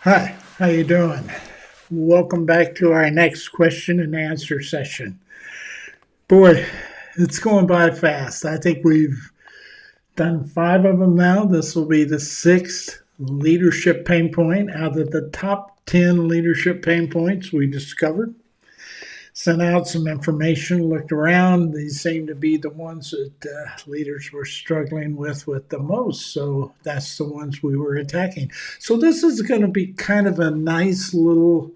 Hi, how you doing? Welcome back to our next question and answer session. Boy, it's going by fast. I think we've done 5 of them now. This will be the sixth leadership pain point out of the top 10 leadership pain points we discovered. Sent out some information, looked around. These seem to be the ones that leaders were struggling with the most. So that's the ones we were attacking. So this is going to be kind of a nice little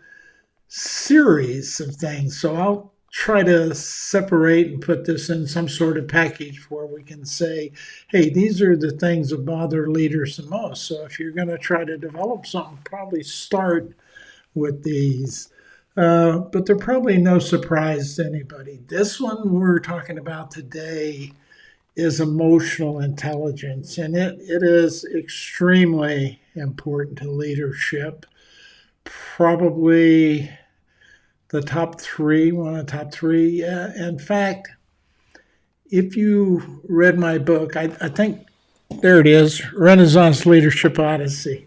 series of things. So I'll try to separate and put this in some sort of package where we can say, hey, these are the things that bother leaders the most. So if you're going to try to develop something, probably start with these. But they're probably no surprise to anybody. This one we're talking about today is emotional intelligence, and it is extremely important to leadership. Probably the top three, one of the top three. In fact, if you read my book, I think there it is, Renaissance Leadership Odyssey.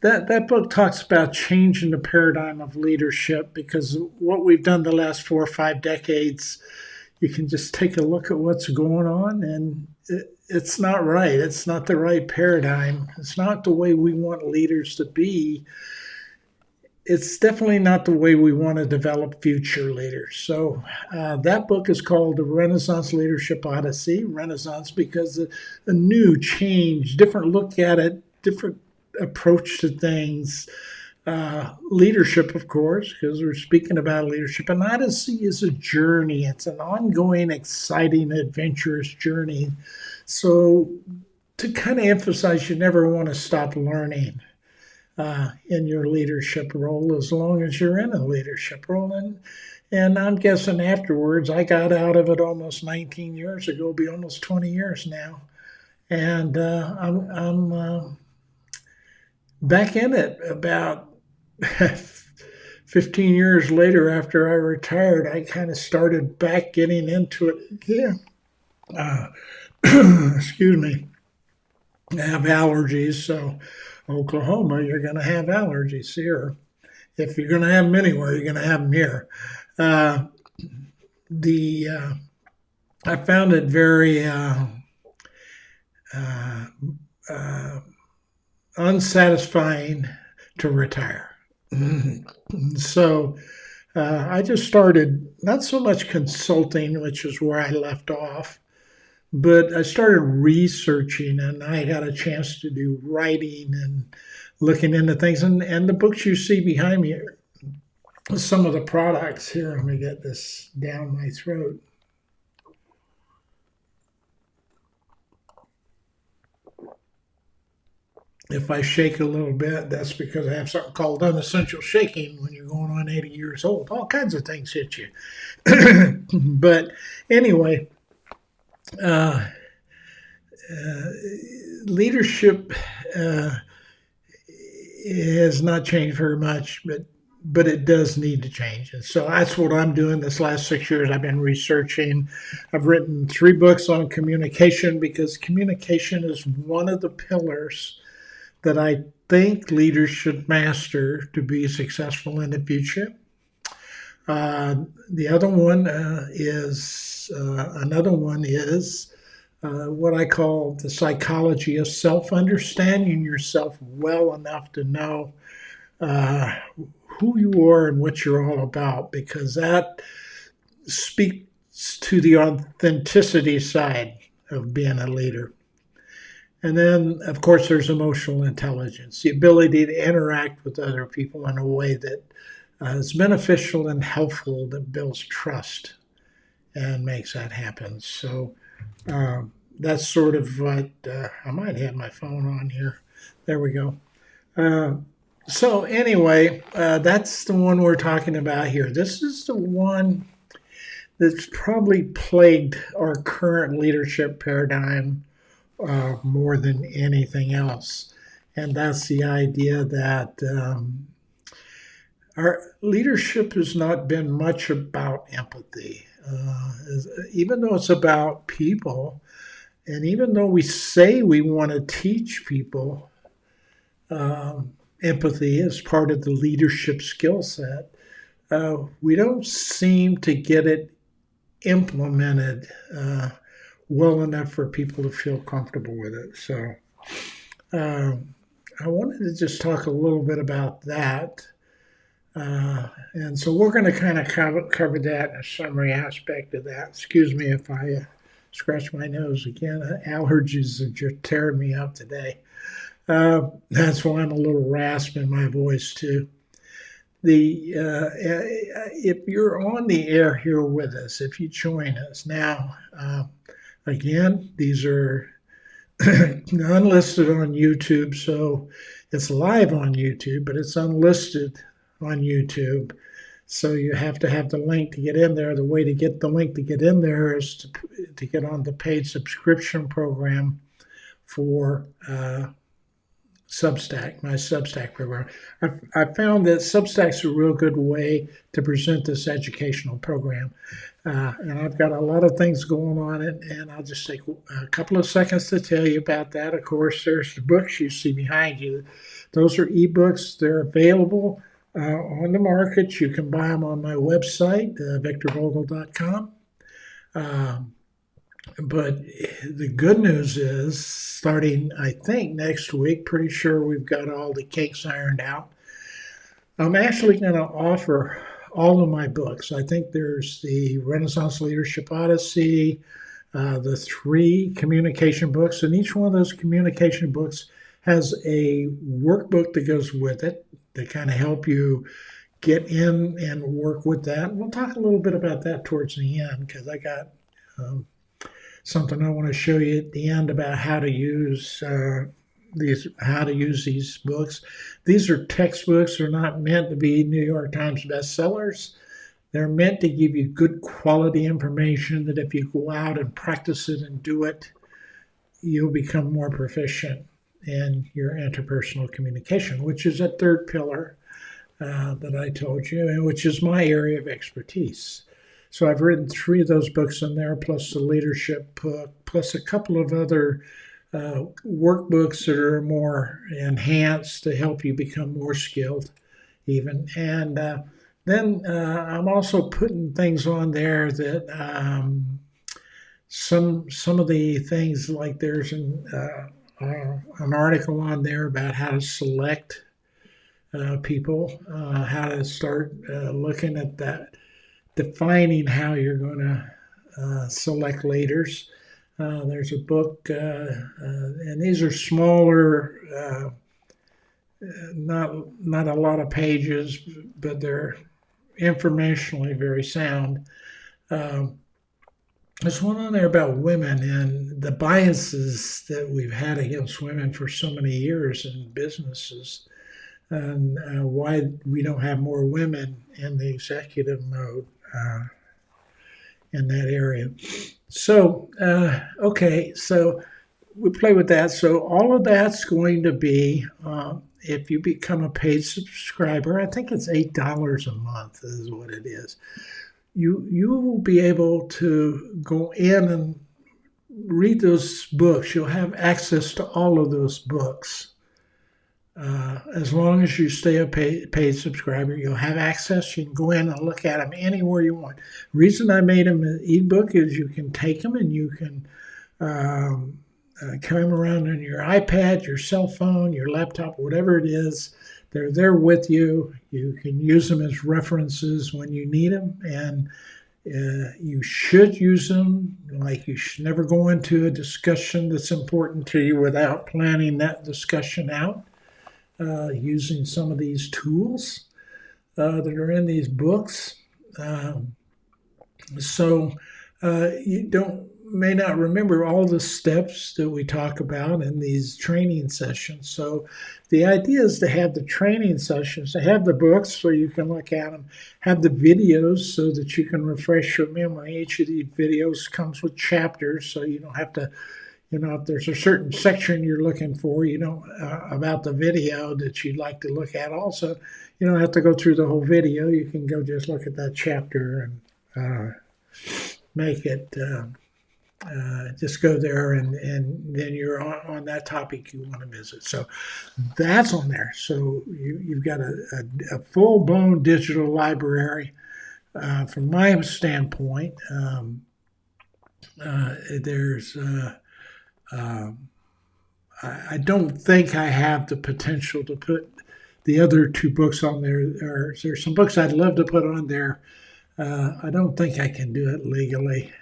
That book talks about changing the paradigm of leadership, because what we've done the last 4 or 5 decades, you can just take a look at what's going on, and it's not right. It's not the right paradigm. It's not the way we want leaders to be. It's definitely not the way we want to develop future leaders. So that book is called The Renaissance Leadership Odyssey. Renaissance because a new, change, different look at it, different approach to things. Leadership, of course, because we're speaking about leadership. An odyssey is a journey. It's an ongoing, exciting, adventurous journey. So to kind of emphasize, you never want to stop learning in your leadership role as long as you're in a leadership role. And I'm guessing afterwards, I got out of it almost 19 years ago, be almost 20 years now. And I'm back in it about 15 years later after I retired. I kind of started back getting into it again. Excuse me. I have allergies, so Oklahoma, you're going to have allergies here. If you're going to have them anywhere, you're going to have them here. Uh, the I found it very uh, unsatisfying to retire. So I just started not so much consulting, which is where I left off, but I started researching, and I got a chance to do writing and looking into things. And the books you see behind me are some of the products. Here, let me get this down my throat. If I shake a little bit, that's because I have something called unessential shaking when you're going on 80 years old. All kinds of things hit you. But anyway, uh, leadership has not changed very much, but it does need to change. And so that's what I'm doing this last 6 years. I've been researching. I've written 3 books on communication, because communication is one of the pillars that I think leaders should master to be successful in the future. The other one is another one is what I call the psychology of self, understanding yourself well enough to know uh, who you are and what you're all about, because that speaks to the authenticity side of being a leader. And then, of course, there's emotional intelligence, the ability to interact with other people in a way that is beneficial and helpful, that builds trust and makes that happen. So that's sort of what I might have my phone on here. There we go. So anyway, that's the one we're talking about here. This is the one that's probably plagued our current leadership paradigm more than anything else. And that's the idea that our leadership has not been much about empathy. Even though it's about people, and even though we say we want to teach people, empathy as part of the leadership skill set, we don't seem to get it implemented well enough for people to feel comfortable with it. So I wanted to just talk a little bit about that. And so we're going to kind of cover that in a summary aspect of that. Excuse me if I scratch my nose again. Allergies are just tearing me up today. That's why I'm a little rasp in my voice too. If you're on the air here with us, if you join us now, again, these are unlisted on YouTube, so it's live on YouTube, but it's unlisted on YouTube. So you have to have the link to get in there. The way to get the link to get in there is to get on the paid subscription program for Substack, my Substack program. I found that Substack's a real good way to present this educational program. And I've got a lot of things going on it, and I'll just take a couple of seconds to tell you about that. Of course, there's the books you see behind you. Those are ebooks. They're available on the market. You can buy them on my website, victorvogel.com. But the good news is, starting, I think, next week, pretty sure we've got all the kinks ironed out, I'm actually going to offer all of my books. I think there's the Renaissance Leadership Odyssey, the 3 communication books, and each one of those communication books has a workbook that goes with it to kind of help you get in and work with that. We'll talk a little bit about that towards the end, because I got something I want to show you at the end about how to use these books. These are textbooks. They're not meant to be New York Times bestsellers. They're meant to give you good quality information that if you go out and practice it and do it, you'll become more proficient in your interpersonal communication, which is a third pillar that I told you, and which is my area of expertise. So I've written 3 of those books in there, plus the leadership book, plus a couple of other workbooks that are more enhanced to help you become more skilled even. And then I'm also putting things on there that some of the things, like there's an article on there about how to select people, how to start looking at that, defining how you're going to select leaders. There's a book, and these are smaller, not a lot of pages, but they're informationally very sound. There's one on there about women and the biases that we've had against women for so many years in businesses, and why we don't have more women in the executive mode in that area. So, okay, so we play with that. So all of that's going to be, if you become a paid subscriber, I think it's $8 a month is what it is. You will be able to go in and read those books. You'll have access to all of those books. As long as you stay a paid subscriber, you'll have access. You can go in and look at them anywhere you want. The reason I made them an ebook is you can take them and you can carry them around on your iPad, your cell phone, your laptop, whatever it is. They're there with you. You can use them as references when you need them, and you should use them. Like, you should never go into a discussion that's important to you without planning that discussion out, using some of these tools that are in these books. So you may not remember all the steps that we talk about in these training sessions. So the idea is to have the training sessions, to have the books so you can look at them, have the videos so that you can refresh your memory. Each of these videos comes with chapters, so you don't have to, if there's a certain section you're looking for, about the video that you'd like to look at also, you don't have to go through the whole video. You can go just look at that chapter and make it just go there, and then you're on that topic you want to visit. So that's on there. So you've got a full-blown digital library. From my standpoint, there's I don't think I have the potential to put the other two books on there. There's some books I'd love to put on there. I don't think I can do it legally,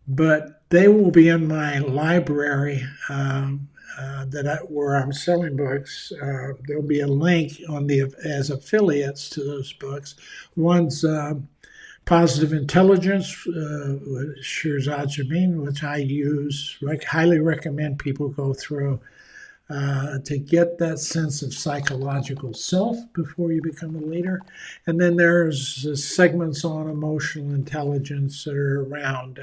but they will be in my library where I'm selling books. There'll be a link on as affiliates to those books. One's Positive Intelligence, Shirzad Jabin, which I use. Highly recommend people go through to get that sense of psychological self before you become a leader. And then there's segments on emotional intelligence that are around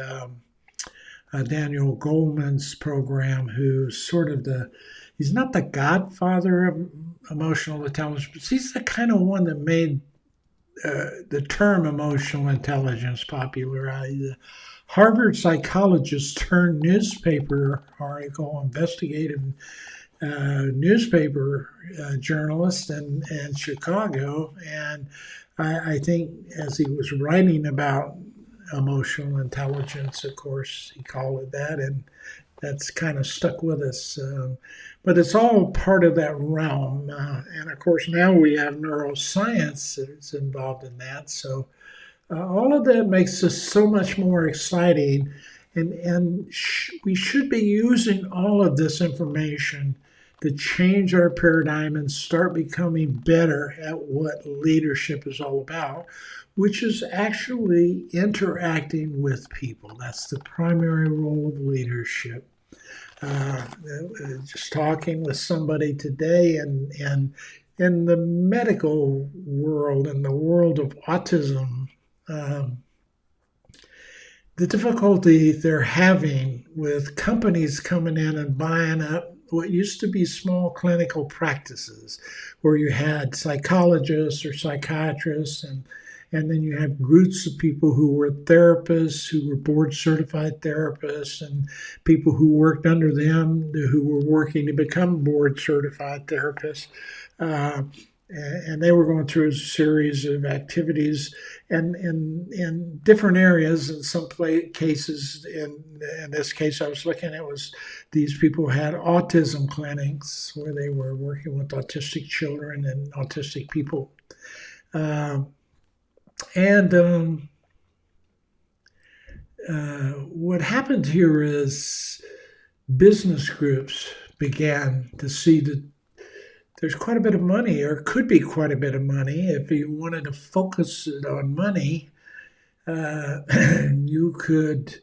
Daniel Goleman's program, who's sort of he's not the godfather of emotional intelligence, but he's the kind of one that made the term emotional intelligence popular. The Harvard psychologist turned newspaper article, investigative newspaper journalist in Chicago. And I think as he was writing about emotional intelligence, of course, he called it that, and that's kind of stuck with us. But it's all part of that realm. And of course, now we have neuroscience that's involved in that. So all of that makes this so much more exciting. And we should be using all of this information to change our paradigm and start becoming better at what leadership is all about, which is actually interacting with people. That's the primary role of leadership. Just talking with somebody today, and in the medical world, in the world of autism, the difficulty they're having with companies coming in and buying up what used to be small clinical practices, where you had psychologists or psychiatrists, and then you have groups of people who were therapists, who were board certified therapists, and people who worked under them who were working to become board certified therapists. And they were going through a series of activities and in different areas. In some cases, in this case I was looking at, was these people had autism clinics where they were working with autistic children and autistic people. What happened here is business groups began to see that there's quite a bit of money, or could be quite a bit of money. If you wanted to focus it on money, you could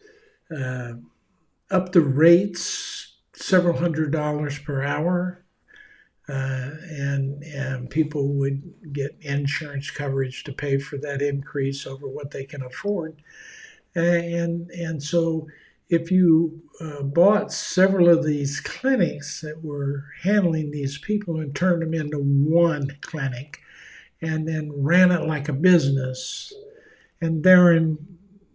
up the rates several $100s per hour, and people would get insurance coverage to pay for that increase over what they can afford. And so if you bought several of these clinics that were handling these people and turned them into one clinic and then ran it like a business, and therein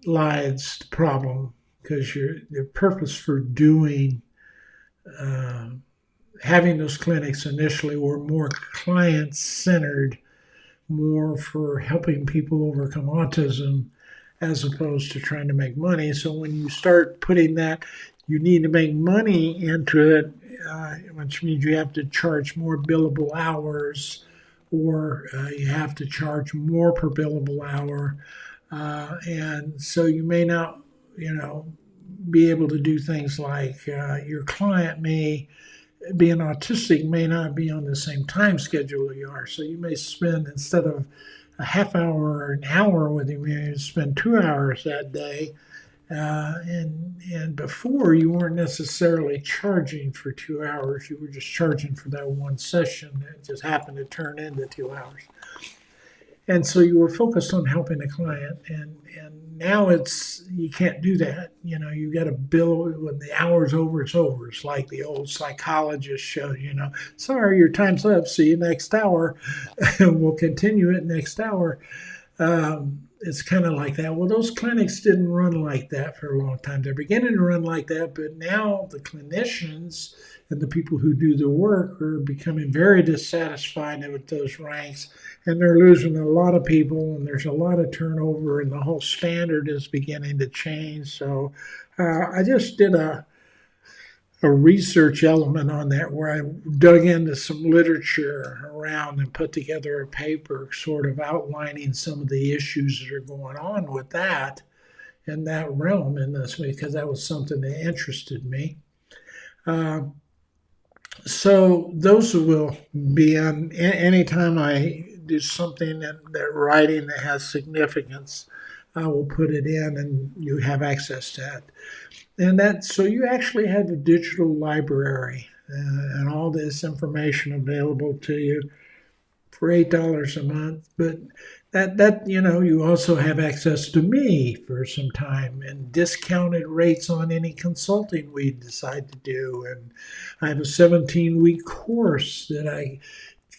lies the problem, because your purpose for doing having those clinics initially were more client-centered, more for helping people overcome autism, as opposed to trying to make money. So when you start putting that, you need to make money into it, which means you have to charge more billable hours, or you have to charge more per billable hour. And so you may not, be able to do things like your client being autistic may not be on the same time schedule you are. So you may spend, instead of a half hour or an hour with him, you spend 2 hours that day. And before, you weren't necessarily charging for 2 hours. You were just charging for that one session that just happened to turn into 2 hours. And so you were focused on helping the client. And now you can't do that. You got to bill when the hour's over, it's over. It's like the old psychologist show, sorry, your time's up. See you next hour. We'll continue it next hour. it's kind of like that. Well, those clinics didn't run like that for a long time. They're beginning to run like that, but now the clinicians and the people who do the work are becoming very dissatisfied with those ranks, and they're losing a lot of people, and there's a lot of turnover, and the whole standard is beginning to change. So I just did a research element on that where I dug into some literature around and put together a paper sort of outlining some of the issues that are going on with that in that realm in this way, because that was something that interested me. So those will be on anytime I do something that writing that has significance, I will put it in and you have access to that. And so you actually have a digital library and all this information available to you for $8 a month. But that you also have access to me for some time and discounted rates on any consulting we decide to do. And I have a 17-week course that I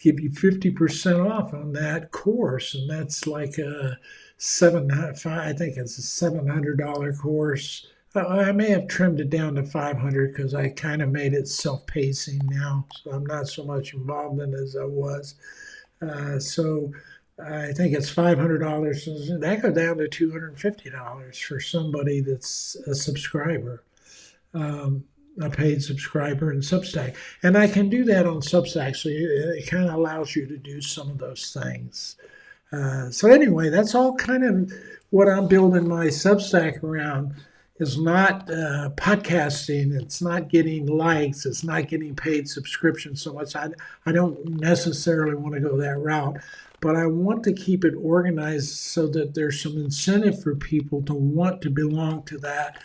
give you 50% off on that course, and that's like I think it's a $700 course. I may have trimmed it down to $500 because I kind of made it self-pacing now, so I'm not so much involved in it as I was. So I think it's $500. That goes down to $250 for somebody that's a subscriber, a paid subscriber in Substack. And I can do that on Substack, so it kind of allows you to do some of those things. So anyway, that's all kind of what I'm building my Substack around. Is not podcasting, it's not getting likes, it's not getting paid subscriptions so much. I don't necessarily want to go that route, but I want to keep it organized so that there's some incentive for people to want to belong to that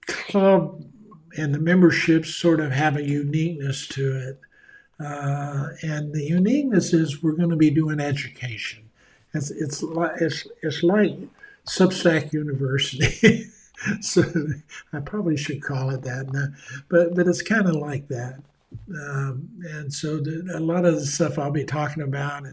club, and the memberships sort of have a uniqueness to it. And the uniqueness is we're going to be doing education. It's like Substack University. So I probably should call it that, but it's kind of like that. And so a lot of the stuff I'll be talking about,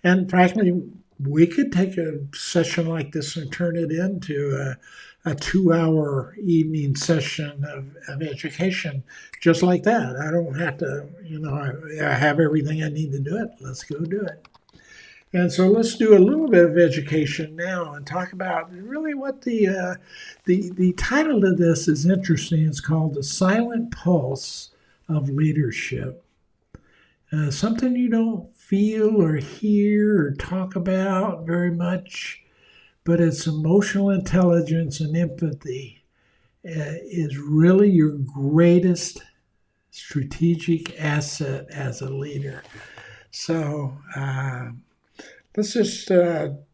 and frankly, we could take a session like this and turn it into a 2-hour evening session of education, just like that. I don't have to, I have everything I need to do it. Let's go do it. And so let's do a little bit of education now and talk about really what the title of this is interesting. It's called The Silent Pulse of Leadership. Something you don't feel or hear or talk about very much, but it's emotional intelligence and empathy is really your greatest strategic asset as a leader. So let's just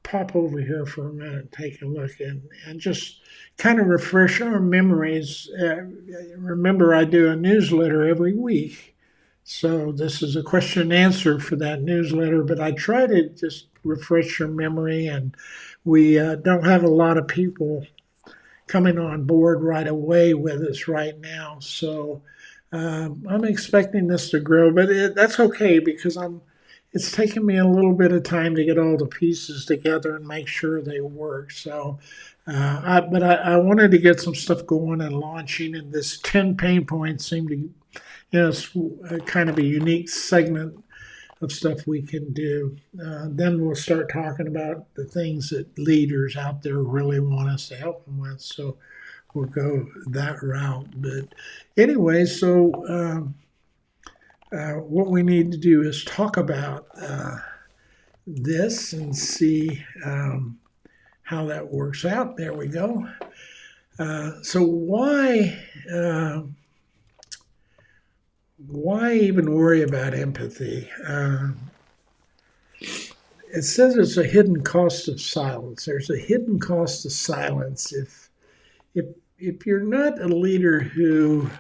pop over here for a minute and take a look and just kind of refresh our memories. Remember, I do a newsletter every week. So this is a question and answer for that newsletter, but I try to just refresh your memory, and we don't have a lot of people coming on board right away with us right now. So I'm expecting this to grow, but that's okay because it's taken me a little bit of time to get all the pieces together and make sure they work. So, but I wanted to get some stuff going and launching, and this 10 pain points seem to, it's kind of a unique segment of stuff we can do. Then we'll start talking about the things that leaders out there really want us to help them with. So we'll go that route. But anyway, so what we need to do is talk about this and see how that works out. There we go. So why even worry about empathy? It says it's a hidden cost of silence. There's a hidden cost of silence if you're not a leader who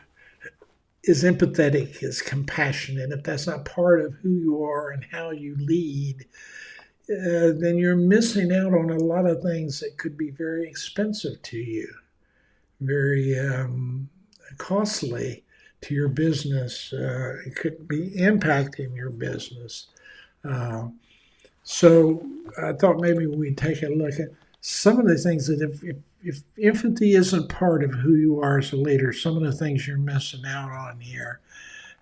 is empathetic, is compassionate, if that's not part of who you are and how you lead, then you're missing out on a lot of things that could be very expensive to you, very costly to your business. It could be impacting your business. So I thought maybe we'd take a look at some of the things that if empathy isn't part of who you are as a leader, some of the things you're missing out on here.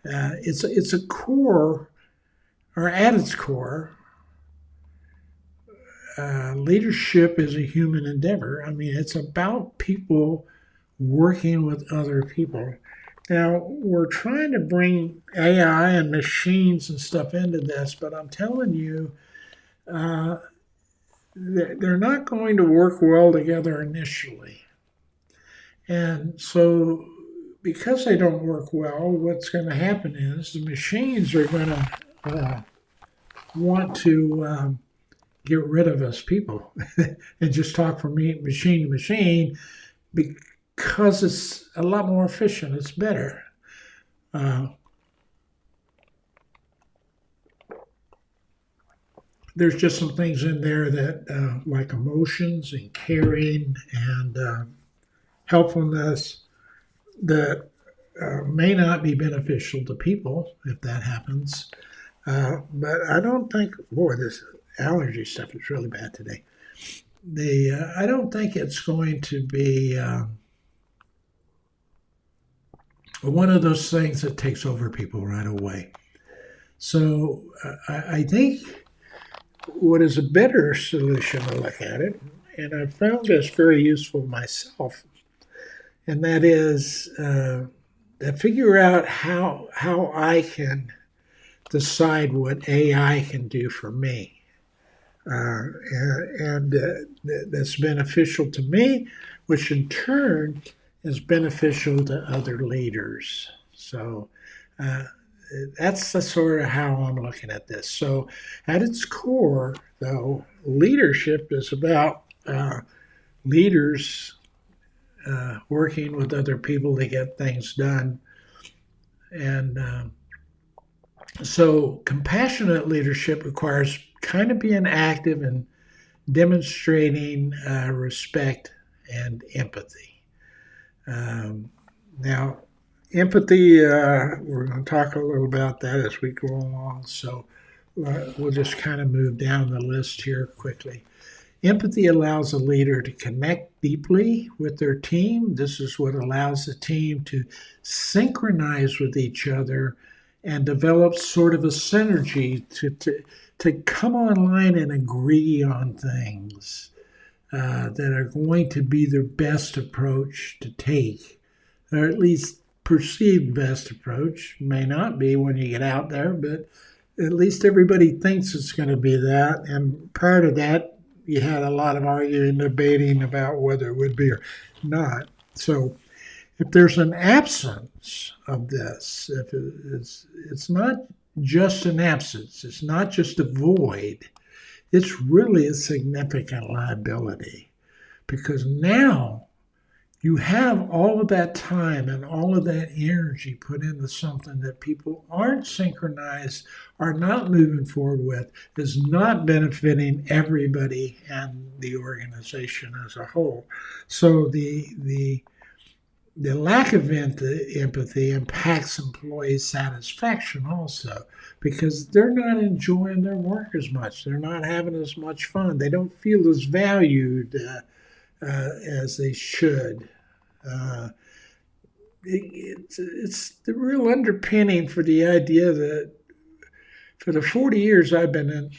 It's a core, or at its core, leadership is a human endeavor. I mean, it's about people working with other people. Now, we're trying to bring AI and machines and stuff into this, but I'm telling you, they're not going to work well together initially. And so, because they don't work well, what's going to happen is the machines are going to want to get rid of us people and just talk from machine to machine, because it's a lot more efficient. It's better. There's just some things in there that, like emotions and caring and helpfulness, that may not be beneficial to people if that happens. But I don't think, boy, this allergy stuff is really bad today. I don't think it's going to be one of those things that takes over people right away. So I think what is a better solution to look at it, and I've found this very useful myself, and that is to figure out how I can decide what AI can do for me. And that's beneficial to me, which in turn is beneficial to other leaders. So that's the sort of how I'm looking at this. So at its core, though, leadership is about leaders working with other people to get things done. And so compassionate leadership requires kind of being active and demonstrating respect and empathy. Now, empathy, we're going to talk a little about that as we go along, so we'll just kind of move down the list here quickly. Empathy allows a leader to connect deeply with their team. This is what allows the team to synchronize with each other and develop sort of a synergy to come online and agree on things that are going to be their best approach to take, or at least perceived best approach. May not be when you get out there, but at least everybody thinks it's going to be that. And prior to that, you had a lot of arguing and debating about whether it would be or not. So if there's an absence of this, if it's not just an absence, it's not just a void, it's really a significant liability, because now you have all of that time and all of that energy put into something that people aren't synchronized, are not moving forward with, is not benefiting everybody and the organization as a whole. So the lack of empathy impacts employee satisfaction also, because they're not enjoying their work as much. They're not having as much fun. They don't feel as valued as they should. It's the real underpinning for the idea that for the 40 years I've been in,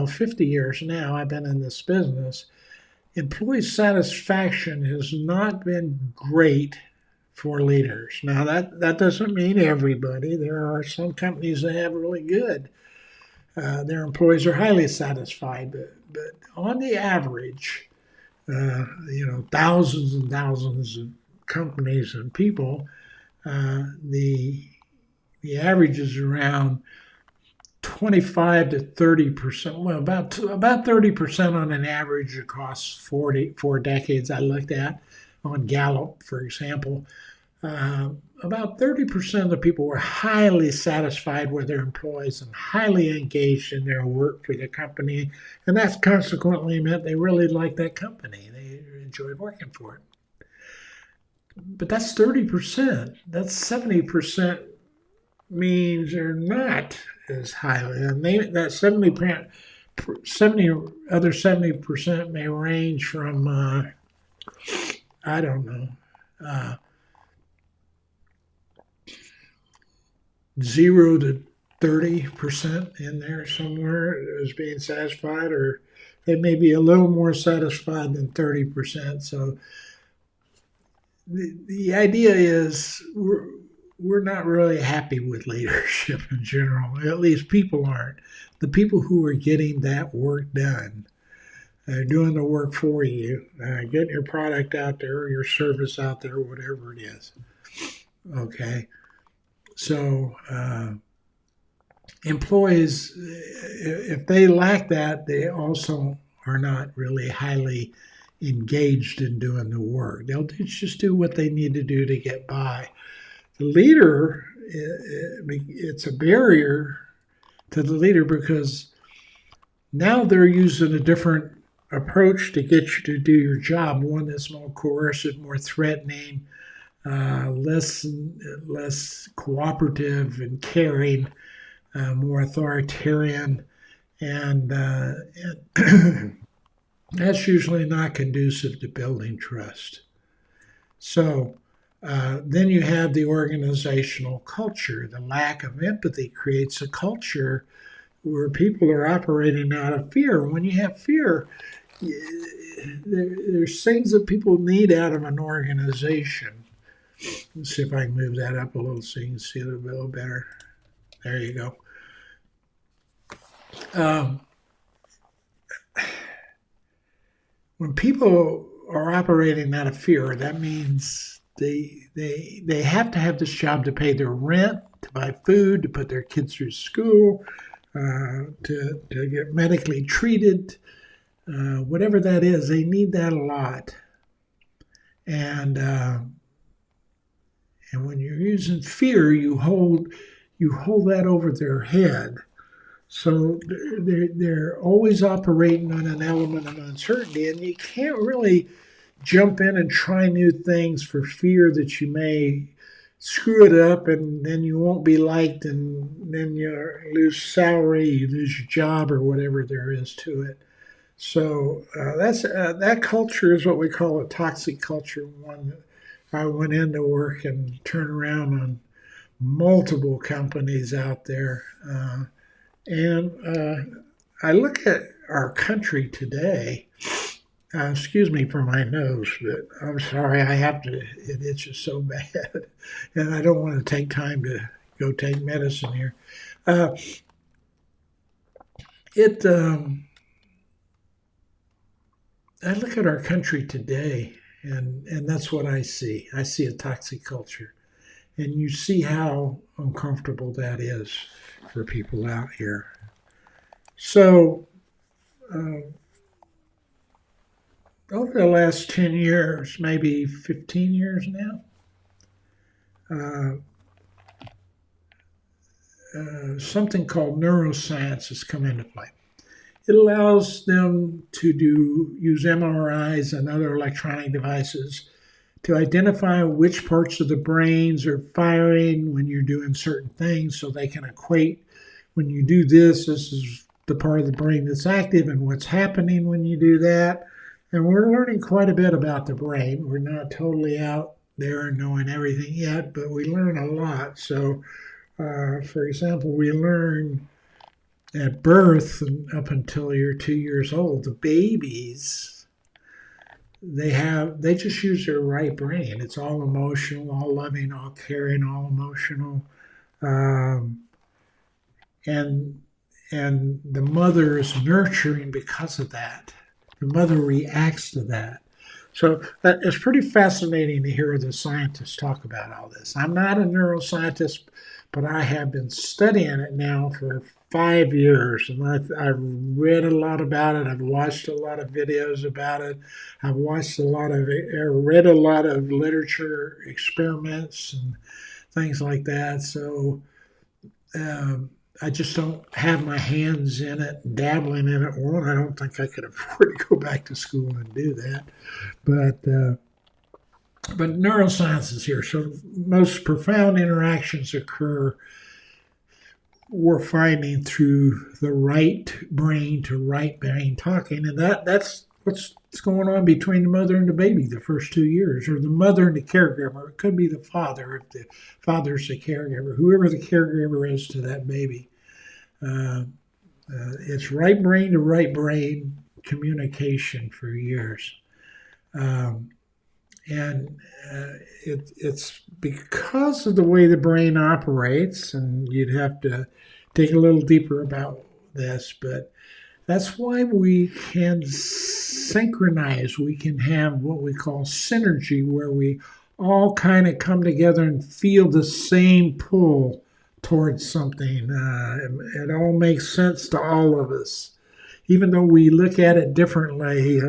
50 years now I've been in this business, employee satisfaction has not been great for leaders. Now, that doesn't mean everybody. There are some companies that have really good. Their employees are highly satisfied, but on the average, thousands and thousands of companies and people, the average is around 25 to 30%. Well, about 30% on an average across 4 decades I looked at on Gallup, for example. About 30% of the people were highly satisfied with their employees and highly engaged in their work for the company, and that's consequently meant they really liked that company. They enjoyed working for it. But that's 30%. That's 70% means they're not as highly. And that 70% 70% may range from I don't know, 0 to 30% in there somewhere as being satisfied, or they may be a little more satisfied than 30%. So the idea is we're not really happy with leadership in general. At least people aren't. The people who are getting that work done, they're doing the work for you, getting your product out there, or your service out there, whatever it is. Okay. So employees, if they lack that, they also are not really highly engaged in doing the work. They'll just do what they need to do to get by. The leader, it's a barrier to the leader because now they're using a different approach to get you to do your job, one that's more coercive, more threatening, less cooperative and caring, more authoritarian, and that's usually not conducive to building trust. So then you have the organizational culture. The lack of empathy creates a culture where people are operating out of fear. When you have fear, there's things that people need out of an organization. Let's see if I can move that up a little so you can see it a little better. There you go. When people are operating out of fear, that means they have to have this job to pay their rent, to buy food, to put their kids through school, to get medically treated, whatever that is. They need that a lot, and when you're using fear, you hold that over their head. So they're always operating on an element of uncertainty, and you can't really jump in and try new things for fear that you may screw it up and then you won't be liked, and then you lose salary, you lose your job, or whatever there is to it. So that culture is what we call a toxic culture. One that I went into work and turned around on multiple companies out there. And I look at our country today. Excuse me for my nose, but I'm sorry, it itches so bad. And I don't want to take time to go take medicine here. I look at our country today, and that's what I see. I see a toxic culture. And you see how uncomfortable that is for people out here. So, over the last 10 years, maybe 15 years now, something called neuroscience has come into play. It allows them to use MRIs and other electronic devices to identify which parts of the brains are firing when you're doing certain things, so they can equate when you do this is the part of the brain that's active and what's happening when you do that. And we're learning quite a bit about the brain. We're not totally out there knowing everything yet, but we learn a lot. So, for example, we learn at birth and up until you're 2 years old, the babies, they just use their right brain. It's all emotional, all loving, all caring, all emotional. And the mother is nurturing because of that. The mother reacts to that. So it's pretty fascinating to hear the scientists talk about all this. I'm not a neuroscientist, but I have been studying it now for 5 years, and I've read a lot about it. I've watched a lot of videos about it. I've read a lot of literature, experiments, and things like that. So I just don't have my hands in it, dabbling in it. One, I don't think I could afford to go back to school and do that. But neuroscience is here. So most profound interactions occur we're finding through the right brain to right brain talking, and that's what's going on between the mother and the baby the first 2 years, or the mother and the caregiver. It could be the father if the father's the caregiver, whoever the caregiver is to that baby. It's right brain to right brain communication for years. And it's because of the way the brain operates, and you'd have to dig a little deeper about this, but that's why we can synchronize. We can have what we call synergy, where we all kind of come together and feel the same pull towards something. It all makes sense to all of us. Even though we look at it differently,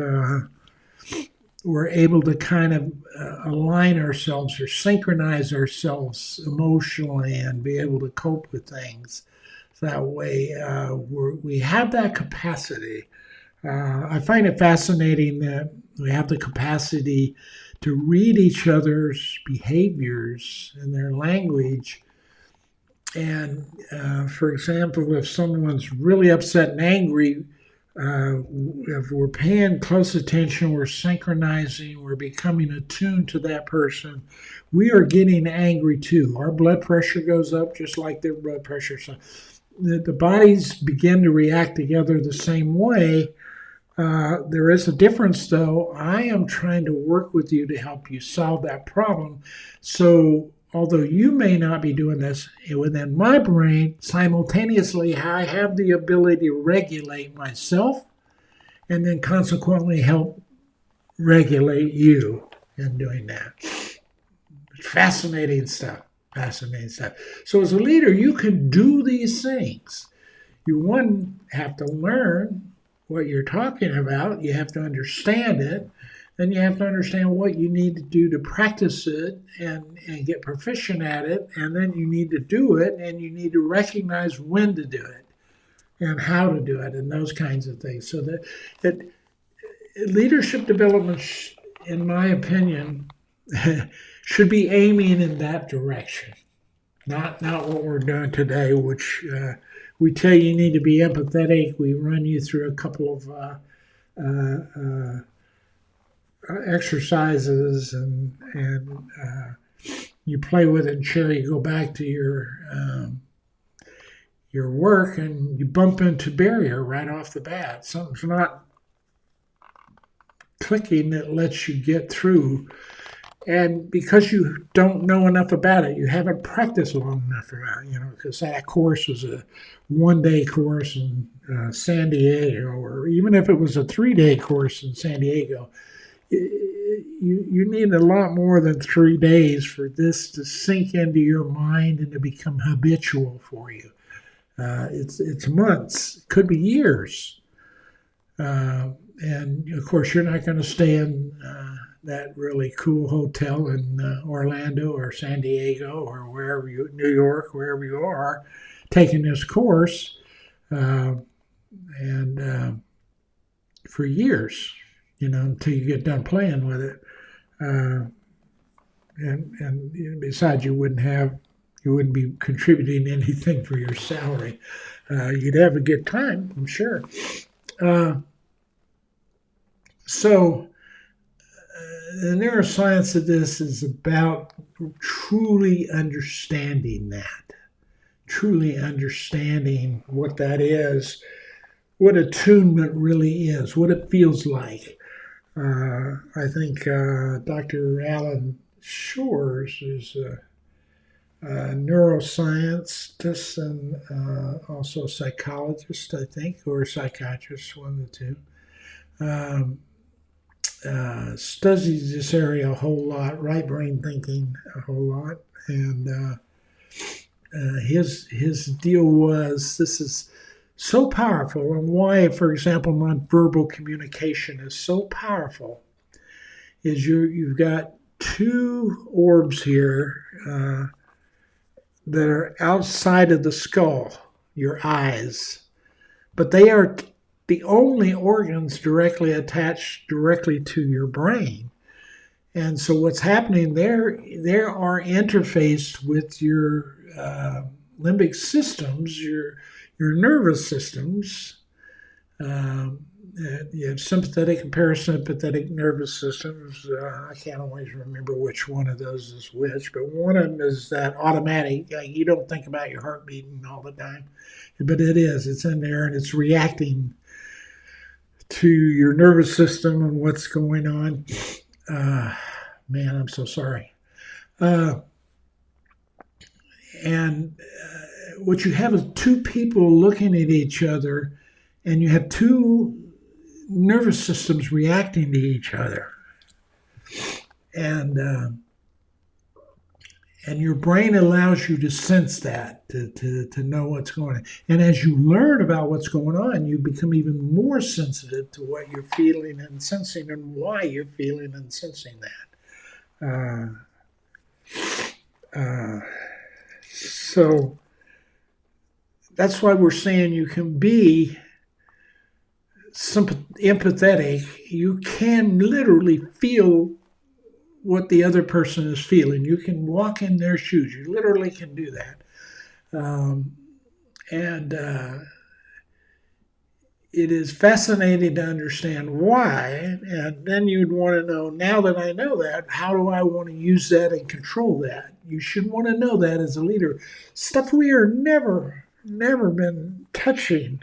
we're able to kind of align ourselves or synchronize ourselves emotionally and be able to cope with things that way. We have that capacity. I find it fascinating that we have the capacity to read each other's behaviors and their language. And for example, if someone's really upset and angry, if we're paying close attention, we're synchronizing, we're becoming attuned to that person, we are getting angry too. Our blood pressure goes up just like their blood pressure. So the bodies begin to react together the same way. There is a difference, though. I am trying to work with you to help you solve that problem. So although you may not be doing this, within my brain, simultaneously, I have the ability to regulate myself and then consequently help regulate you in doing that. Fascinating stuff. Fascinating stuff. So as a leader, you can do these things. You, one, have to learn what you're talking about. You have to understand it. Then you have to understand what you need to do to practice it and get proficient at it. And then you need to do it, and you need to recognize when to do it and how to do it and those kinds of things. So that leadership development, in my opinion, should be aiming in that direction. Not what we're doing today, which we tell you need to be empathetic. We run you through a couple of exercises, and you play with it and share. You go back to your work, and you bump into barrier right off the bat. Something's not clicking that lets you get through. And because you don't know enough about it, you haven't practiced long enough about it, because that course was a one-day course in San Diego, or even if it was a 3-day course in San Diego, you need a lot more than 3 days for this to sink into your mind and to become habitual for you. It's months, it could be years. And of course, you're not going to stay in that really cool hotel in Orlando or San Diego or wherever New York, wherever you are, taking this course, and for years, until you get done playing with it. And besides, you wouldn't be contributing anything for your salary. You'd have a good time, I'm sure. So the neuroscience of this is about truly understanding that, truly understanding what that is, what attunement really is, what it feels like. I think Dr. Alan Shores is a neuroscientist and also a psychologist, I think, or a psychiatrist, one of the two. Studies this area a whole lot, right brain thinking a whole lot, and his deal was, this is so powerful, and why, for example, nonverbal communication is so powerful is you've got two orbs here that are outside of the skull, your eyes, but they are the only organs directly attached directly to your brain. And so what's happening there, they are interfaced with your limbic systems, your nervous systems. You have sympathetic and parasympathetic nervous systems. I can't always remember which one of those is which, but one of them is that automatic. You don't think about your heart beating all the time, but it is. It's in there and it's reacting to your nervous system and what's going on. Man, I'm so sorry. And what you have is two people looking at each other, and you have two nervous systems reacting to each other. And your brain allows you to sense that, to know what's going on. And as you learn about what's going on, you become even more sensitive to what you're feeling and sensing and why you're feeling and sensing that. So that's why we're saying you can be empathetic. You can literally feel what the other person is feeling. You can walk in their shoes. You literally can do that. It is fascinating to understand why. And then you'd want to know, now that I know that, how do I want to use that and control that? You should want to know that as a leader. Stuff we are never been touching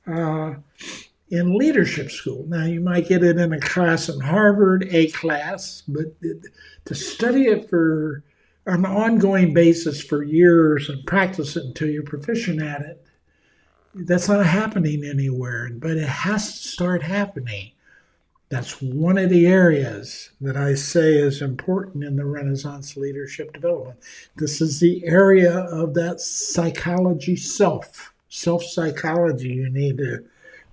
in leadership school. Now, you might get it in a class in Harvard, a class, but to study it for an ongoing basis for years and practice it until you're proficient at it, that's not happening anywhere, but it has to start happening. That's one of the areas that I say is important in the Renaissance leadership development. This is the area of that psychology, self-psychology you need to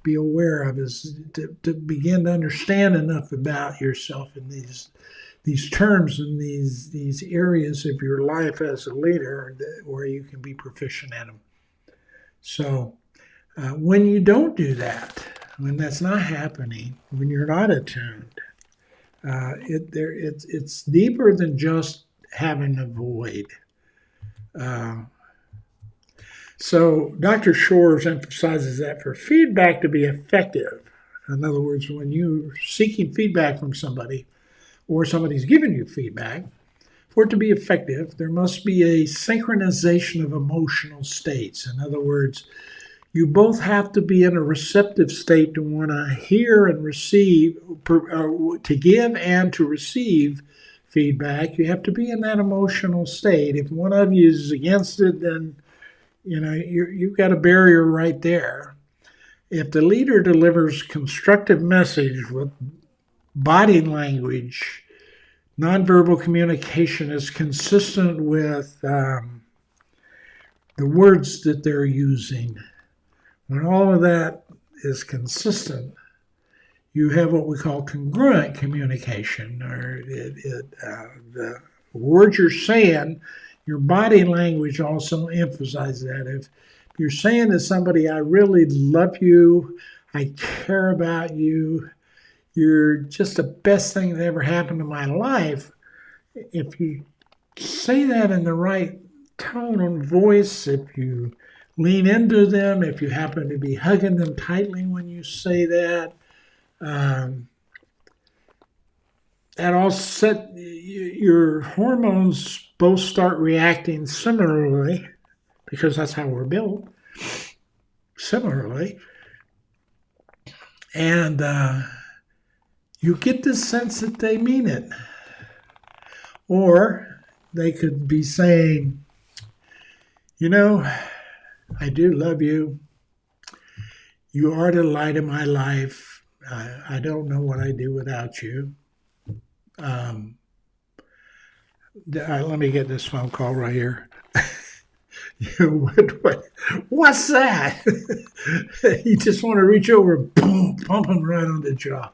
be aware of, is to begin to understand enough about yourself in these terms and these areas of your life as a leader where you can be proficient at them. So when you don't do that, when that's not happening, when you're not attuned, it's deeper than just having a void. So Dr. Shores emphasizes that for feedback to be effective, in other words, when you're seeking feedback from somebody or somebody's giving you feedback, for it to be effective, there must be a synchronization of emotional states. In other words, you both have to be in a receptive state to want to hear and receive, to give and to receive feedback. You have to be in that emotional state. If one of you is against it, then you've got a barrier right there. If the leader delivers constructive message with body language, nonverbal communication is consistent with the words that they're using. When all of that is consistent, you have what we call congruent communication, or the words you're saying, your body language also emphasizes that. If you're saying to somebody, I really love you, I care about you, you're just the best thing that ever happened to my life, if you say that in the right tone and voice, if you lean into them, if you happen to be hugging them tightly when you say that, that all set, your hormones both start reacting similarly, because that's how we're built, similarly. And you get the sense that they mean it. Or they could be saying, I do love you. You are the light of my life. I don't know what I'd do without you. Let me get this phone call right here. What's that? You just want to reach over, boom, pump him right on the jaw.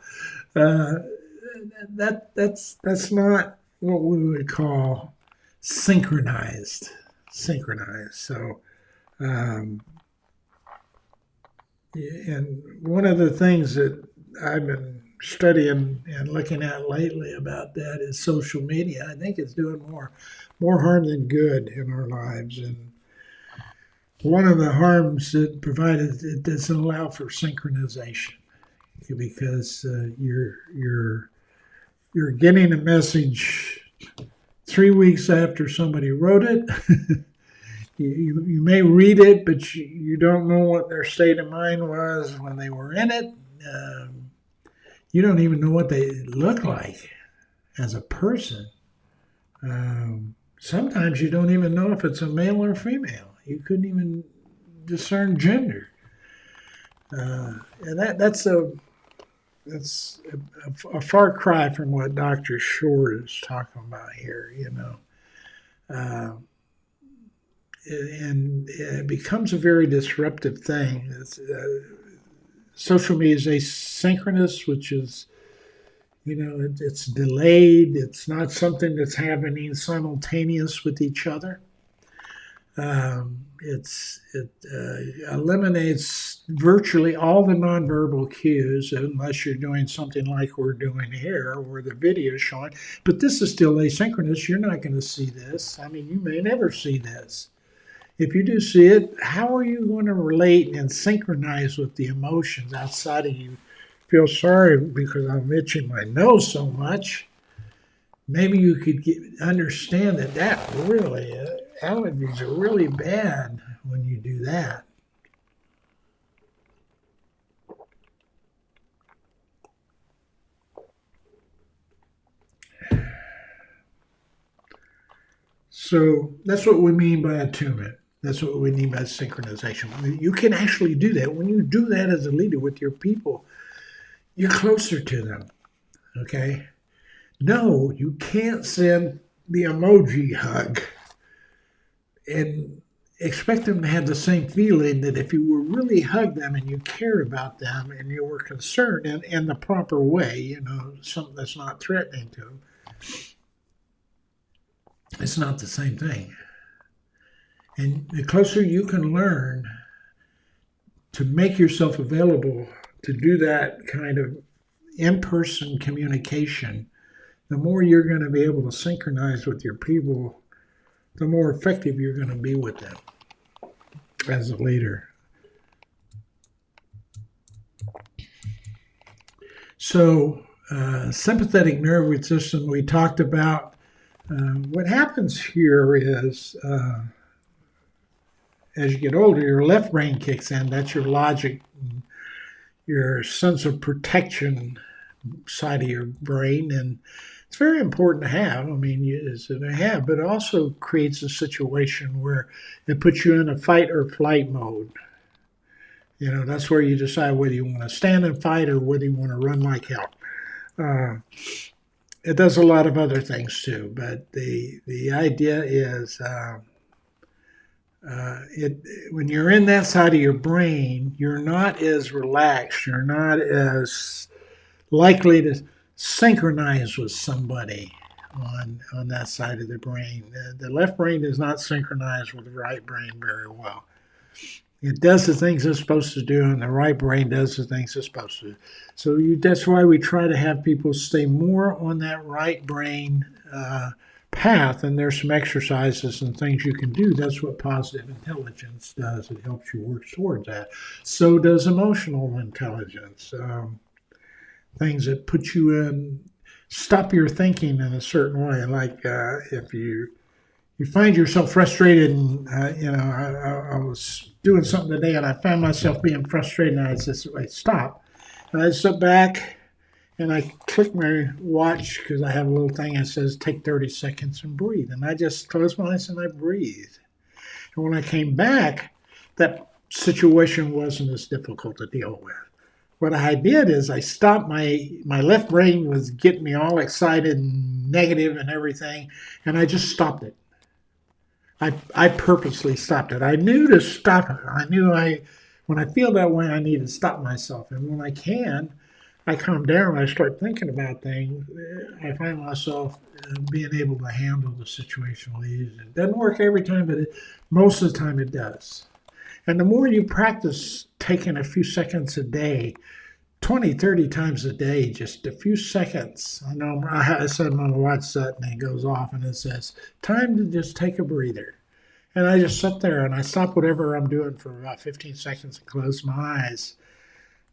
That's not what we would call synchronized. So, and one of the things that I've been studying and looking at lately about that is social media. I think it's doing more harm than good in our lives. And one of the harms it provided, it doesn't allow for synchronization because you're getting a message 3 weeks after somebody wrote it. You may read it, but you don't know what their state of mind was when they were in it. You don't even know what they look like as a person. Sometimes you don't even know if it's a male or female. You couldn't even discern gender. And that's a far cry from what Dr. Short is talking about here, and it becomes a very disruptive thing. Social media is asynchronous, which is, it's delayed. It's not something that's happening simultaneous with each other. It eliminates virtually all the nonverbal cues, unless you're doing something like we're doing here, where the video is showing. But this is still asynchronous. You're not going to see this. I mean, you may never see this. If you do see it, how are you going to relate and synchronize with the emotions outside of you? Feel sorry because I'm itching my nose so much. Maybe you could understand that really, allergies are really bad when you do that. So that's what we mean by attunement. That's what we mean by synchronization. You can actually do that. When you do that as a leader with your people, you're closer to them, okay? No, you can't send the emoji hug and expect them to have the same feeling that if you were really hug them and you care about them and you were concerned in the proper way, something that's not threatening to them. It's not the same thing. And the closer you can learn to make yourself available to do that kind of in-person communication, the more you're going to be able to synchronize with your people, the more effective you're going to be with them as a leader. So, sympathetic nervous system, we talked about. What happens here is, as you get older, your left brain kicks in. That's your logic, your sense of protection side of your brain. And it's very important to have. I mean, it's to have, but it also creates a situation where it puts you in a fight or flight mode. That's where you decide whether you want to stand and fight or whether you want to run like hell. It does a lot of other things too, but the idea is when you're in that side of your brain, you're not as relaxed. You're not as likely to synchronize with somebody on that side of the brain. The left brain does not synchronize with the right brain very well. It does the things it's supposed to do, and the right brain does the things it's supposed to do. So that's why we try to have people stay more on that right brain path, and there's some exercises and things you can do. That's what positive intelligence does. It helps you work towards that. So does emotional intelligence. Things that put you in, stop your thinking in a certain way. Like if you find yourself frustrated, and I was doing something today, and I found myself being frustrated, and I just stop, and I sit back, and I click my watch because I have a little thing that says take 30 seconds and breathe, and I just close my eyes and I breathe. And when I came back, that situation wasn't as difficult to deal with. What I did is I stopped. My left brain was getting me all excited and negative and everything, and I just stopped it. I purposely stopped it. I knew to stop it. I knew when I feel that way, I need to stop myself. And when I can, I calm down. I start thinking about things. I find myself being able to handle the situation easily. It doesn't work every time, but most of the time it does. And the more you practice taking a few seconds a day, 20, 30 times a day, just a few seconds. I know I set my watch set and it goes off and it says, time to just take a breather. And I just sit there and I stop whatever I'm doing for about 15 seconds and close my eyes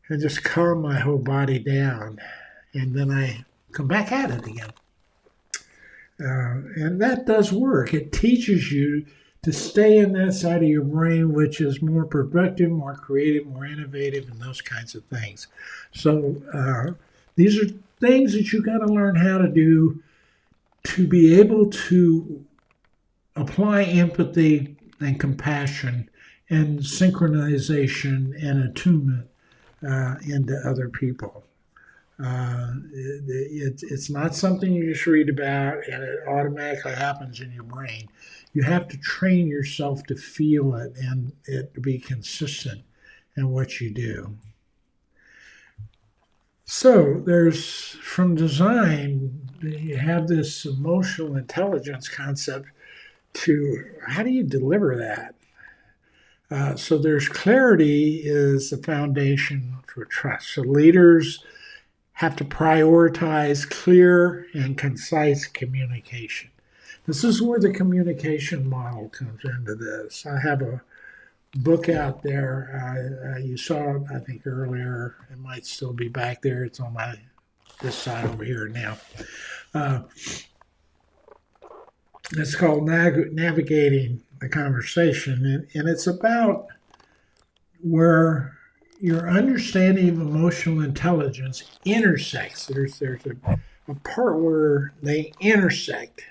and just calm my whole body down. And then I come back at it again. And that does work. It teaches you to stay in that side of your brain, which is more productive, more creative, more innovative, and those kinds of things. So these are things that you got to learn how to do to be able to apply empathy and compassion and synchronization and attunement into other people. It's not something you just read about and it automatically happens in your brain. You have to train yourself to feel it and it to be consistent in what you do. So there's, from design, you have this emotional intelligence concept to how do you deliver that? So there's clarity is the foundation for trust. So leaders have to prioritize clear and concise communication. This is where the communication model comes into this. I have a book out there. You saw it, I think, earlier. It might still be back there. It's on this side over here now. It's called Navigating the Conversation, and it's about where your understanding of emotional intelligence intersects. There's a part where they intersect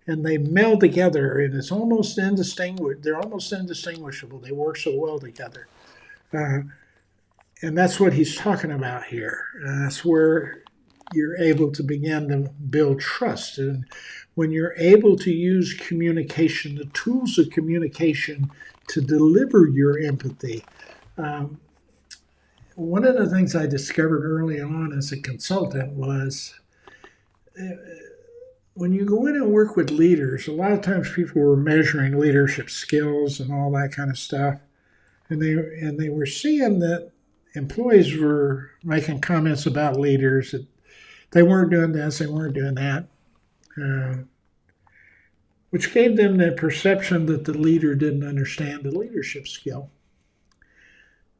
and they meld together, and it's almost indistinguishable. They're almost indistinguishable. They work so well together. And that's what he's talking about here. That's where you're able to begin to build trust. And when you're able to use communication, the tools of communication to deliver your empathy. One of the things I discovered early on as a consultant was when you go in and work with leaders, a lot of times people were measuring leadership skills and all that kind of stuff. And they were seeing that employees were making comments about leaders that they weren't doing this, they weren't doing that, which gave them the perception that the leader didn't understand the leadership skill.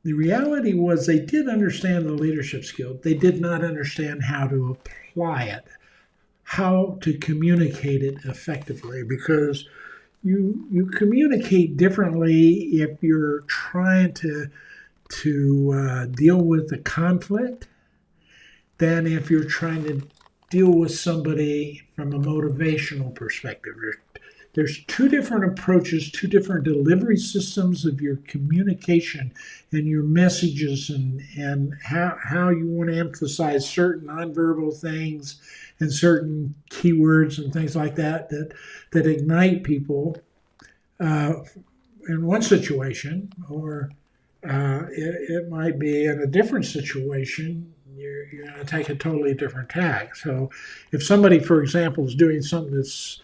The reality was they did understand the leadership skill. They did not understand how to apply it, how to communicate it effectively, because you communicate differently if you're trying to deal with a conflict than if you're trying to deal with somebody from a motivational perspective. There's two different approaches, two different delivery systems of your communication and your messages and how you want to emphasize certain nonverbal things and certain keywords and things like that ignite people in one situation, or it might be in a different situation. You're going to take a totally different tack. So if somebody, for example, is doing something that's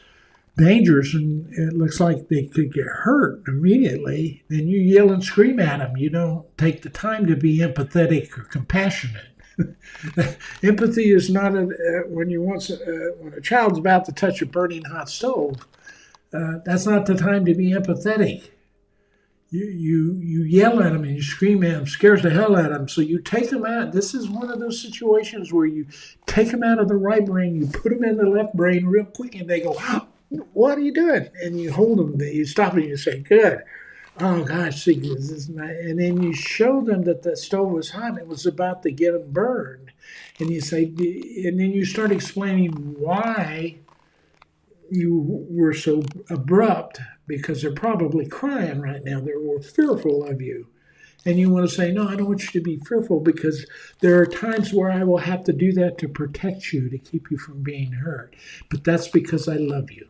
dangerous and it looks like they could get hurt immediately, then you yell and scream at them. You don't take the time to be empathetic or compassionate. Empathy is not when a child's about to touch a burning hot stove. That's not the time to be empathetic. You yell at them and you scream at them, scares the hell out of them. So you take them out. This is one of those situations where you take them out of the right brain, you put them in the left brain real quick, and they go, "What are you doing?" And you hold them, you stop and you say, "Good. Oh gosh, see, this is nice." And then you show them that the stove was hot and it was about to get them burned. And you say, and then you start explaining why you were so abrupt, because they're probably crying right now. They were fearful of you. And you want to say, "No, I don't want you to be fearful, because there are times where I will have to do that to protect you, to keep you from being hurt. But that's because I love you."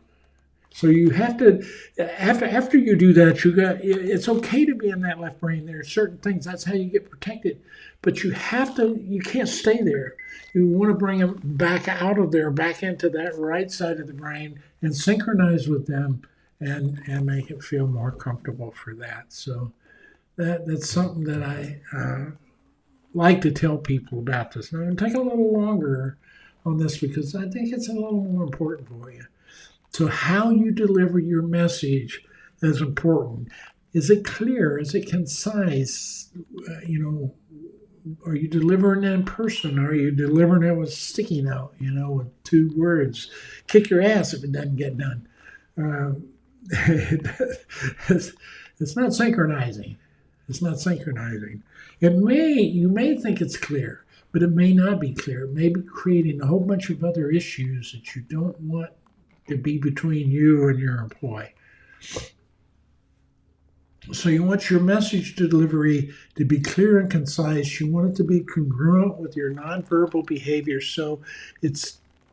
So you have to, after you do that, it's okay to be in that left brain. There are certain things, that's how you get protected. But you can't stay there. You want to bring them back out of there, back into that right side of the brain, and synchronize with them and make it feel more comfortable for that. So that's something that I like to tell people about this. Now, I'm going to take a little longer on this because I think it's a little more important for you. So how you deliver your message is important. Is it clear? Is it concise? Are you delivering it in person? Are you delivering it with sticky note, with 2 words? Kick your ass if it doesn't get done. It's not synchronizing. It's not synchronizing. You may think it's clear, but it may not be clear. It may be creating a whole bunch of other issues that you don't want to be between you and your employee. So you want your message delivery to be clear and concise. You want it to be congruent with your nonverbal behavior, so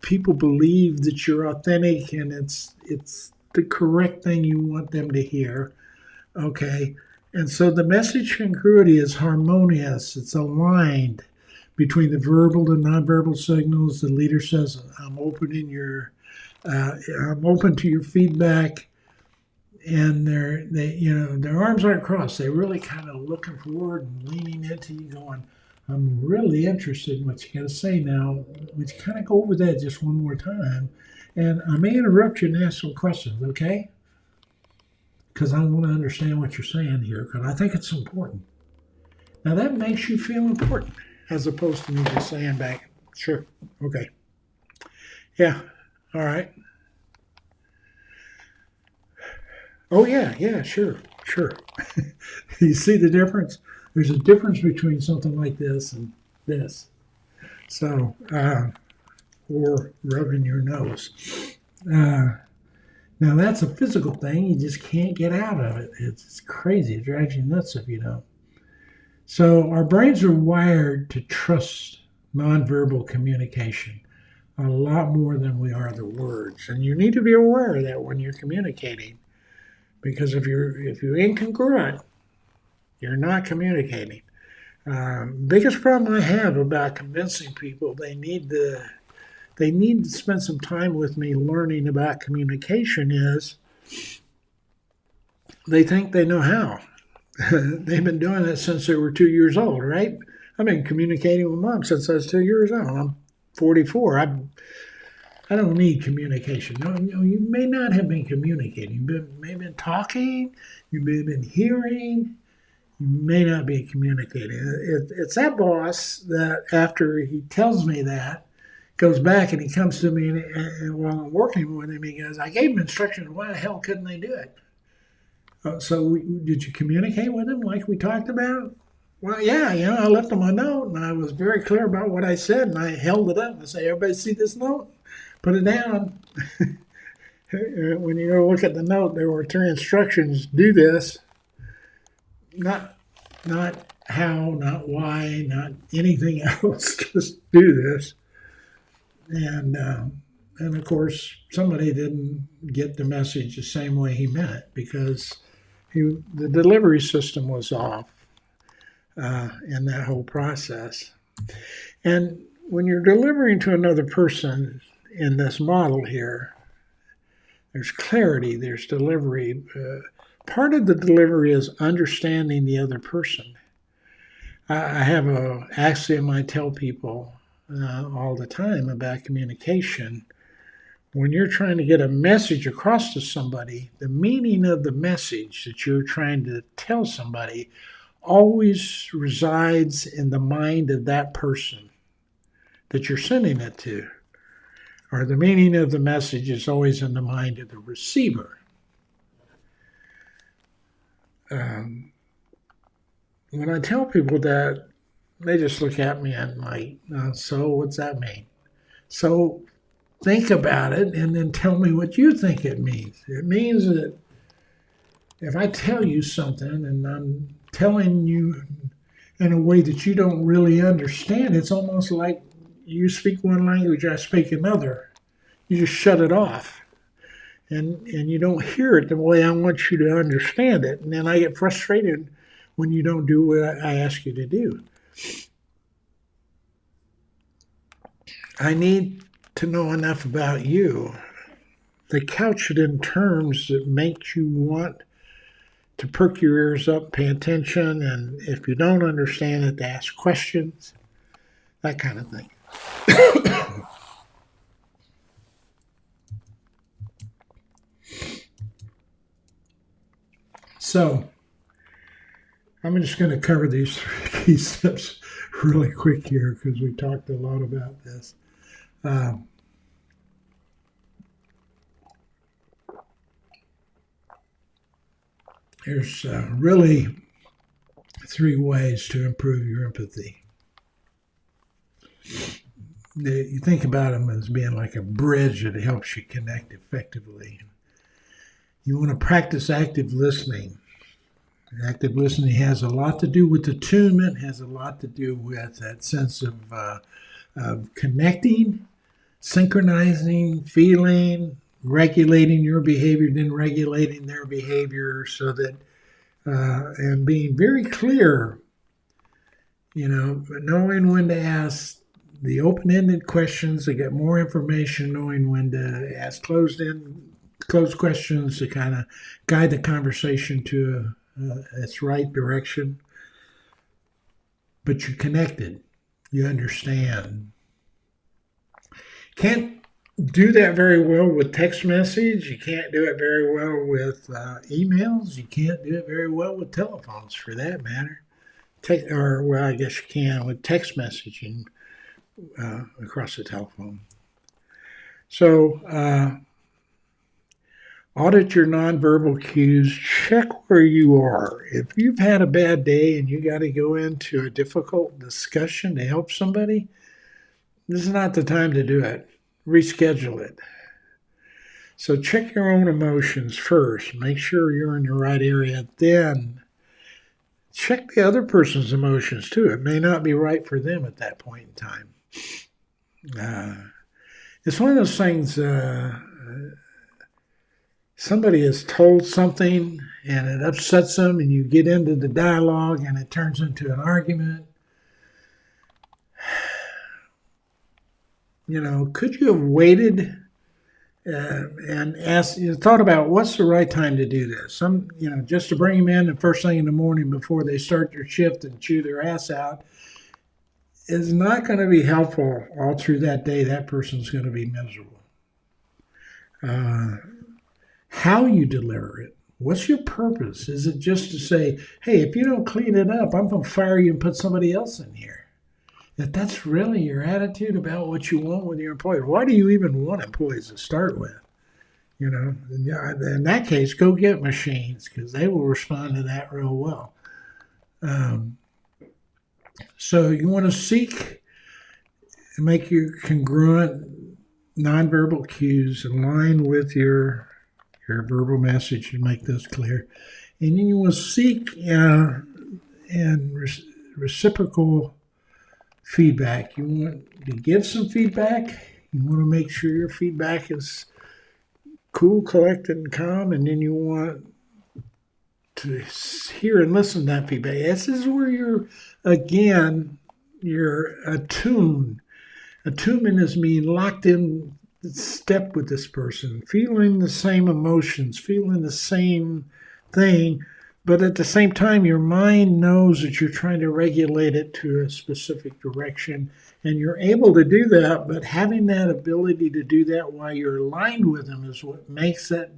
people believe that you're authentic and it's the correct thing you want them to hear. Okay, and so the message congruity is harmonious. It's aligned between the verbal and nonverbal signals. The leader says, "I'm open I'm open to your feedback." And their arms aren't crossed. They're really kind of looking forward and leaning into you, going, "I'm really interested in what you got to say now. Would you kind of go over that just one more time? And I may interrupt you and ask some questions, okay? Because I want to understand what you're saying here, because I think it's important." Now that makes you feel important, as opposed to me just saying back, "Sure, okay, yeah, all right. Oh, yeah, sure." You see the difference? There's a difference between something like this and this. So, or rubbing your nose. Now, that's a physical thing. You just can't get out of it. It's crazy. It drives you nuts if you don't. So, our brains are wired to trust nonverbal communication a lot more than we are the words. And you need to be aware of that when you're communicating. Because if you're incongruent, you're not communicating. Biggest problem I have about convincing people they need to spend some time with me learning about communication is they think they know how. They've been doing it since they were 2 years old, right? I've been communicating with Mom since I was 2 years old. I'm 44. I don't need communication. No, you may not have been communicating. You may have been talking. You may have been hearing. You may not be communicating. It's that boss that after he tells me that, goes back and he comes to me and while I'm working with him, he goes, "I gave him instructions. Why the hell couldn't they do it?" Did you communicate with him like we talked about? Well, yeah, I left him a note and I was very clear about what I said and I held it up and I said, "Everybody see this note? Put it down." When you go look at the note, there were 3 instructions: do this, not how, not why, not anything else. Just do this. And of course, somebody didn't get the message the same way he meant it because the delivery system was off in that whole process. And when you're delivering to another person in this model here, there's clarity, there's delivery. Part of the delivery is understanding the other person. I have an axiom I tell people all the time about communication. When you're trying to get a message across to somebody, the meaning of the message that you're trying to tell somebody always resides in the mind of that person that you're sending it to. Or the meaning of the message is always in the mind of the receiver. When I tell people that, they just look at me and like, "So what's that mean?" So think about it and then tell me what you think it means. It means that if I tell you something and I'm telling you in a way that you don't really understand, it's almost like you speak one language, I speak another. You just shut it off. And you don't hear it the way I want you to understand it. And then I get frustrated when you don't do what I ask you to do. I need to know enough about you to couch it in terms that make you want to perk your ears up, pay attention, and if you don't understand it, to ask questions, that kind of thing. So I'm just going to cover these 3 key steps really quick here because we talked a lot about this. There's really 3 ways to improve your empathy. You think about them as being like a bridge that helps you connect effectively. You want to practice active listening. Active listening has a lot to do with attunement, has a lot to do with that sense of connecting, synchronizing, feeling, regulating your behavior, then regulating their behavior, so that, and being very clear, knowing when to ask the open-ended questions to get more information, knowing when to ask closed questions to kind of guide the conversation to its right direction. But you're connected. You understand. Can't do that very well with text message. You can't do it very well with emails. You can't do it very well with telephones, for that matter. I guess you can with text messaging across the telephone. So audit your nonverbal cues. Check where you are. If you've had a bad day and you got to go into a difficult discussion to help somebody, this is not the time to do it. Reschedule it. So check your own emotions first. Make sure you're in the right area. Then check the other person's emotions too. It may not be right for them at that point in time. It's one of those things, somebody has told something and it upsets them, and you get into the dialogue and it turns into an argument. Could you have waited and asked, thought about what's the right time to do this? Just to bring them in the first thing in the morning before they start their shift and chew their ass out is not going to be helpful all through that day. That person's going to be miserable. How you deliver it. What's your purpose? Is it just to say, hey, if you don't clean it up, I'm going to fire you and put somebody else in here? If that's really your attitude about what you want with your employees, why do you even want employees to start with? In that case, go get machines, because they will respond to that real well. So you want to seek and make your congruent nonverbal cues align with your verbal message and make those clear. And then you want to seek reciprocal feedback. You want to give some feedback. You want to make sure your feedback is cool, collected, and calm. And then you want to hear and listen to that feedback. This is where you're attuned. Attunement is being locked in step with this person, feeling the same emotions, feeling the same thing, but at the same time, your mind knows that you're trying to regulate it to a specific direction, and you're able to do that, but having that ability to do that while you're aligned with them is what makes that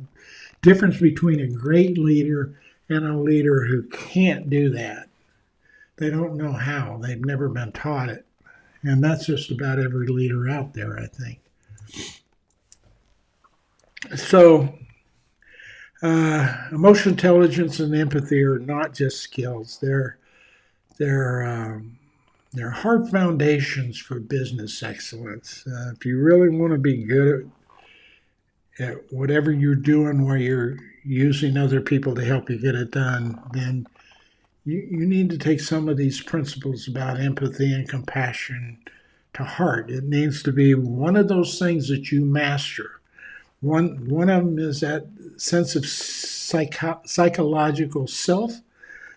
difference between a great leader and a leader who can't do that. They don't know how. They've never been taught it. And that's just about every leader out there, I think. So, emotional intelligence and empathy are not just skills. They're hard foundations for business excellence. If you really want to be good at whatever you're doing where you're using other people to help you get it done, then you need to take some of these principles about empathy and compassion to heart. It needs to be one of those things that you master. One of them is that sense of psychological self.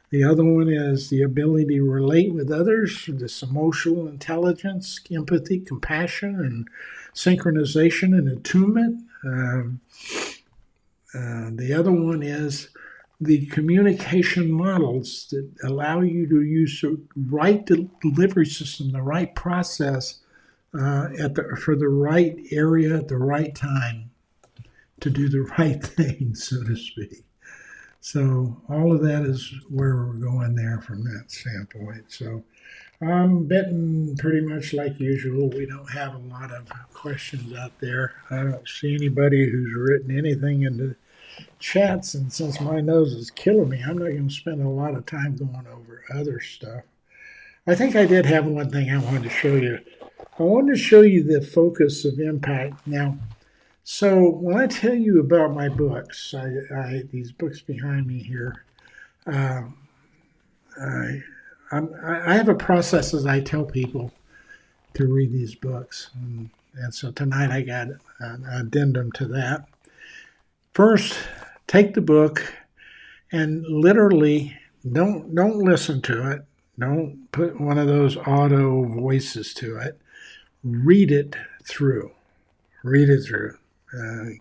The other one is the ability to relate with others, this emotional intelligence, empathy, compassion, and synchronization and attunement. The other one is the communication models that allow you to use the right delivery system, the right process for the right area at the right time to do the right thing, so to speak. So all of that is where we're going there from that standpoint. So I'm betting pretty much like usual. We don't have a lot of questions out there. I don't see anybody who's written anything in the chats, and since my nose is killing me, I'm not going to spend a lot of time going over other stuff. I think I did have one thing I wanted to show you. I wanted to show you the focus of impact. Now, so when I tell you about my books, these books behind me here, I have a process as I tell people to read these books, and so tonight I got an addendum to that. First, take the book and literally don't listen to it. Don't put one of those auto voices to it. Read it through. Read it through.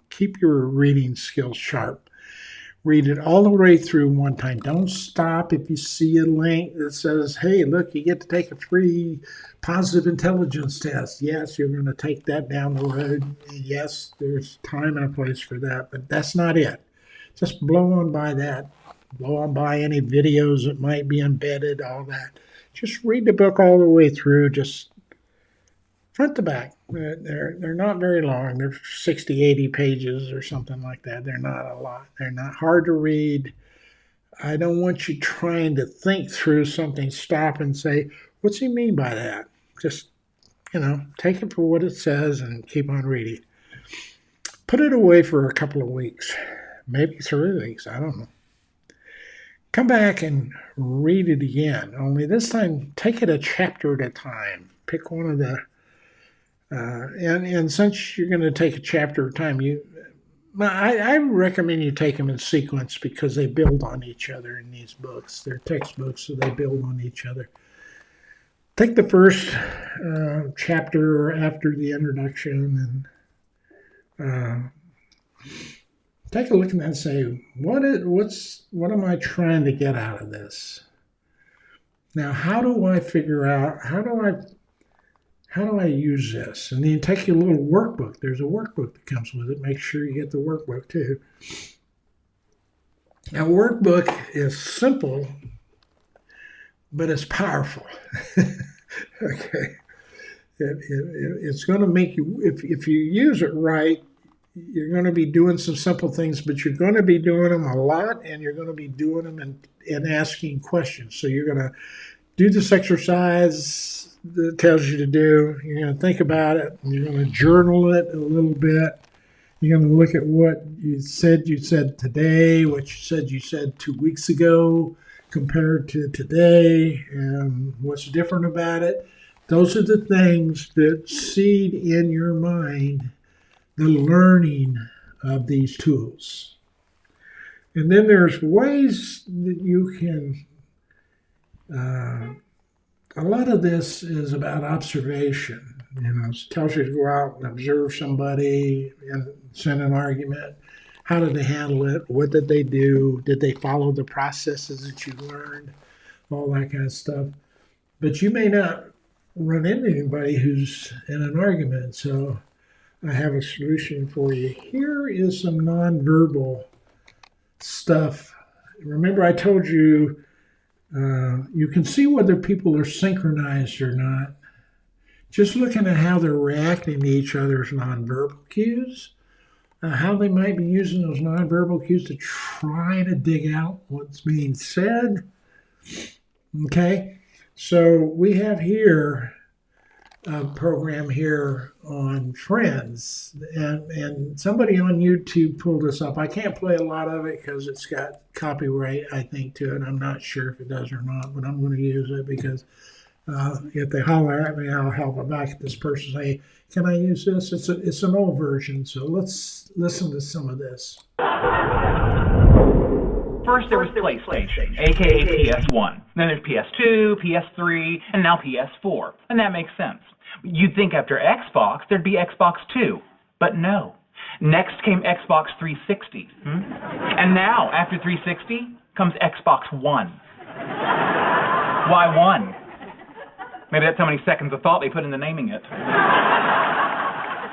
Keep your reading skills sharp. Read it all the way through one time. Don't stop if you see a link that says, hey, look, you get to take a free positive intelligence test. Yes, you're going to take that down the road. Yes, there's time and a place for that, but that's not it. Just blow on by that. Blow on by any videos that might be embedded, all that. Just read the book all the way through, just front to back. They're not very long. They're 60, 80 pages or something like that. They're not a lot. They're not hard to read. I don't want you trying to think through something, stop and say, what's he mean by that? Just, take it for what it says and keep on reading. Put it away for a couple of weeks, maybe 3 weeks, I don't know. Come back and read it again, only this time take it a chapter at a time. Pick one of the and since you're going to take a chapter at a time, I recommend you take them in sequence because they build on each other in these books. They're textbooks, so they build on each other. Take the first chapter after the introduction and take a look at that and say, what am I trying to get out of this? Now, how do I figure out, how do I use this? And then you take your little workbook. There's a workbook that comes with it. Make sure you get the workbook too. Now, workbook is simple, but it's powerful. Okay. It's going to make you, if you use it right, you're going to be doing some simple things, but you're going to be doing them a lot, and you're going to be doing them and asking questions. So you're going to do this exercise that tells you to do. You're going to think about it. And you're going to journal it a little bit. You're going to look at what you said today, what you said 2 weeks ago compared to today, and what's different about it. Those are the things that seed in your mind the learning of these tools. And then there's ways that you can, a lot of this is about observation. It tells you to go out and observe somebody and send an argument. How did they handle it? What did they do? Did they follow the processes that you learned? All that kind of stuff. But you may not run into anybody who's in an argument, so I have a solution for you. Here is some nonverbal stuff. Remember, I told you you can see whether people are synchronized or not just looking at how they're reacting to each other's nonverbal cues, how they might be using those nonverbal cues to try to dig out what's being said. Okay, so we have here a program here on Friends, and somebody on YouTube pulled this up. I can't play a lot of it because it's got copyright, I think, to it. I'm not sure if it does or not, but I'm going to use it because if they holler at me, I'll help them back at this person. Say, can I use this? It's an old version, so let's listen to some of this. First there was PlayStation, aka PS1. Then there's PS2, PS3, and now PS4. And that makes sense. You'd think after Xbox, there'd be Xbox 2. But no. Next came Xbox 360. And now, after 360, comes Xbox One. Why one? Maybe that's how many seconds of thought they put into naming it.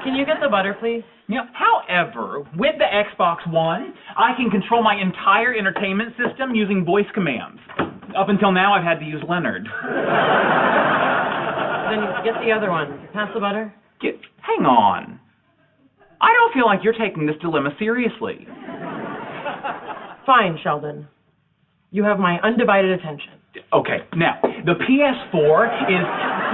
Can you get the butter, please? However, with the Xbox One, I can control my entire entertainment system using voice commands. Up until now, I've had to use Leonard. Then get the other one. Pass the butter. Hang on. I don't feel like you're taking this dilemma seriously. Fine, Sheldon. You have my undivided attention. Okay, now, the PS4 is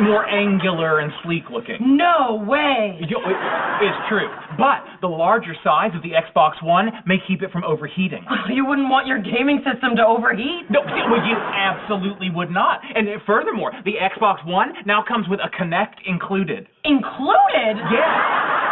more angular and sleek looking. No way! It's true, but the larger size of the Xbox One may keep it from overheating. You wouldn't want your gaming system to overheat? No, well, you absolutely would not. And furthermore, the Xbox One now comes with a Kinect included. Included? Yes.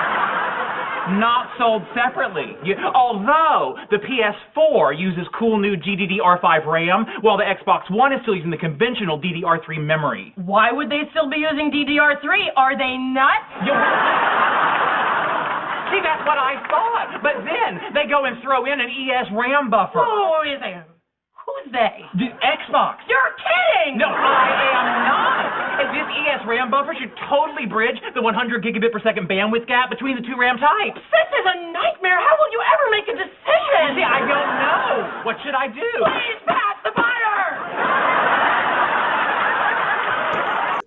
Not sold separately. Although the PS4 uses cool new GDDR5 RAM, while the Xbox One is still using the conventional DDR3 memory. Why would they still be using DDR3? Are they nuts? See, that's what I thought. But then they go and throw in an ES RAM buffer. Whoa, wait a second. Who's they? The Xbox. You're kidding! No, I am not. And this ES RAM buffer should totally bridge the 100 gigabit per second bandwidth gap between the two RAM types. This is a nightmare. How will you ever make a decision? See, I don't know. What should I do? Please pass the butter!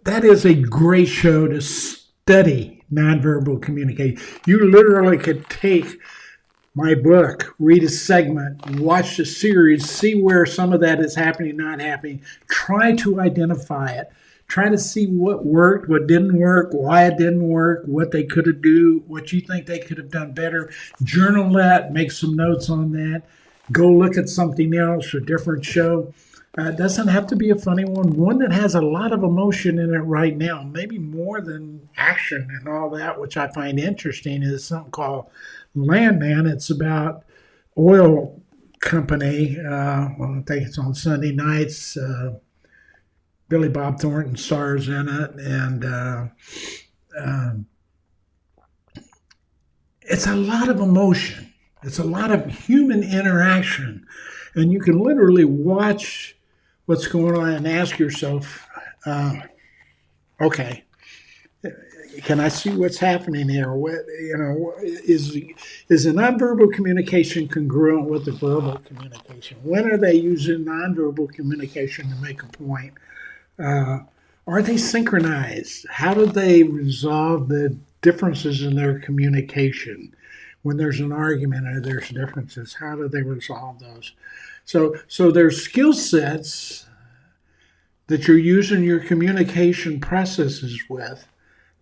That is a great show to study nonverbal communication. You literally could take my book, read a segment, watch the series, see where some of that is happening, not happening, try to identify it, try to see what worked, what didn't work, why it didn't work, what they could have do, what you think they could have done better, journal that, make some notes on that, go look at something else, a different show. It doesn't have to be a funny one that has a lot of emotion in it right now, maybe more than action and all that, which I find interesting, is something called Landman. It's about oil company. I think it's on Sunday nights. Billy Bob Thornton stars in it, and it's a lot of emotion. It's a lot of human interaction, and you can literally watch what's going on and ask yourself, okay, can I see what's happening here? What, is a nonverbal communication congruent with the verbal communication? When are they using nonverbal communication to make a point? Are they synchronized? How do they resolve the differences in their communication? When there's an argument or there's differences, how do they resolve those? So there's skill sets that you're using your communication processes with,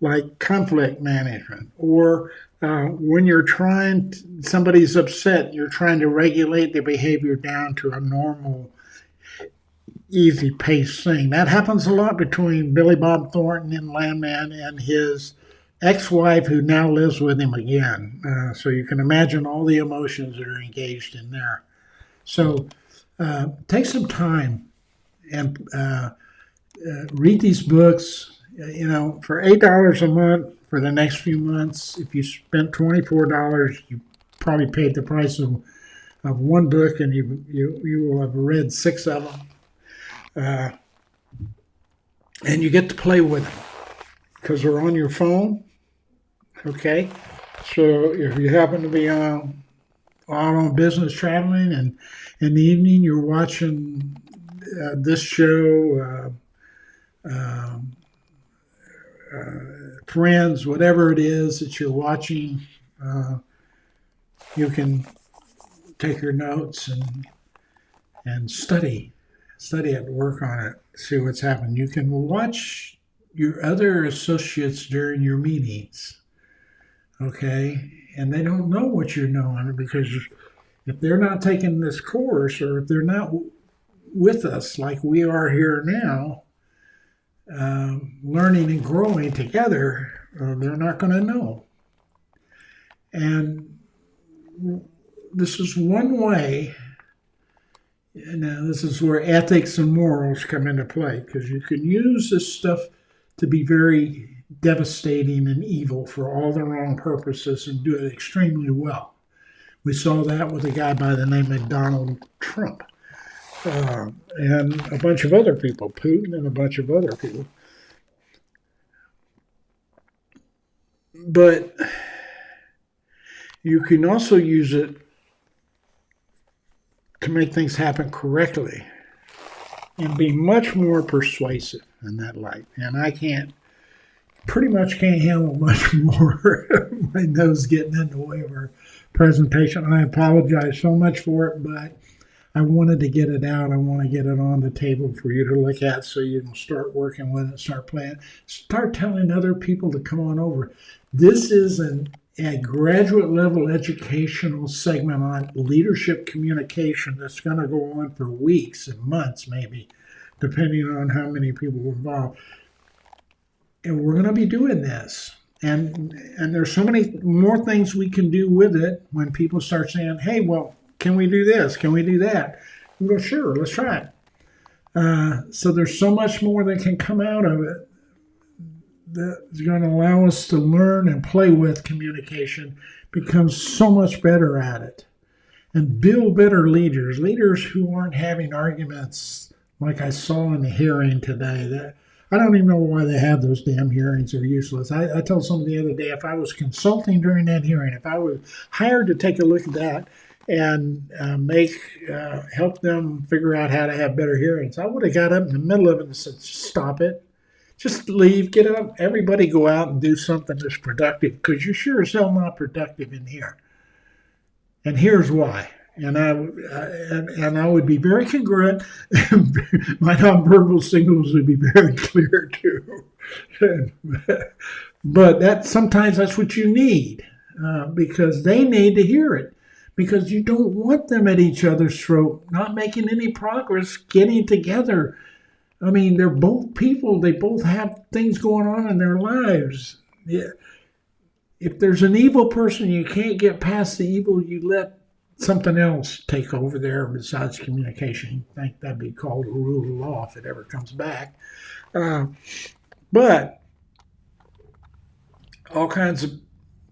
like conflict management, or when somebody's upset, you're trying to regulate their behavior down to a normal, easy paced thing. That happens a lot between Billy Bob Thornton in Landman and his ex-wife, who now lives with him again. So you can imagine all the emotions that are engaged in there. So take some time and read these books. For $8 a month for the next few months, if you spent $24, you probably paid the price of one book, and you will have read 6 of them. And you get to play with them because they're on your phone. Okay, so if you happen to be out on business traveling, and in the evening you're watching this show, Friends, whatever it is that you're watching, you can take your notes and study it, work on it, see what's happening. You can watch your other associates during your meetings, okay? And they don't know what you're knowing, because if they're not taking this course, or if they're not with us like we are here now, learning and growing together, they're not going to know. And this is one way, this is where ethics and morals come into play, because you can use this stuff to be very devastating and evil for all the wrong purposes and do it extremely well. We saw that with a guy by the name of Donald Trump. And a bunch of other people, Putin and a bunch of other people. But you can also use it to make things happen correctly and be much more persuasive in that light. And I pretty much can't handle much more my nose getting in the way of our presentation. I apologize so much for it, but I wanted to get it out. I want to get it on the table for you to look at so you can start working with it, start playing, start telling other people to come on over. This is a graduate level educational segment on leadership communication that's going to go on for weeks and months, maybe, depending on how many people are involved. And we're going to be doing this. And there's so many more things we can do with it when people start saying, hey, well, can we do this? Can we do that? We go, sure, let's try it. So there's so much more that can come out of it that's going to allow us to learn and play with communication, become so much better at it, and build better leaders who aren't having arguments like I saw in the hearing today. That I don't even know why they have those damn hearings. They're useless. I told somebody the other day, if I was consulting during that hearing, if I was hired to take a look at that and help them figure out how to have better hearings, I would have got up in the middle of it and said, stop it. Just leave, get up, everybody go out and do something that's productive, because you're sure as hell not productive in here. And here's why. And I would be very congruent. My nonverbal signals would be very clear too. But sometimes that's what you need, because they need to hear it. Because you don't want them at each other's throat, not making any progress, getting together. I mean, they're both people. They both have things going on in their lives. Yeah. If there's an evil person, you can't get past the evil. You let something else take over there besides communication. I think that'd be called a rule of law if it ever comes back. But all kinds of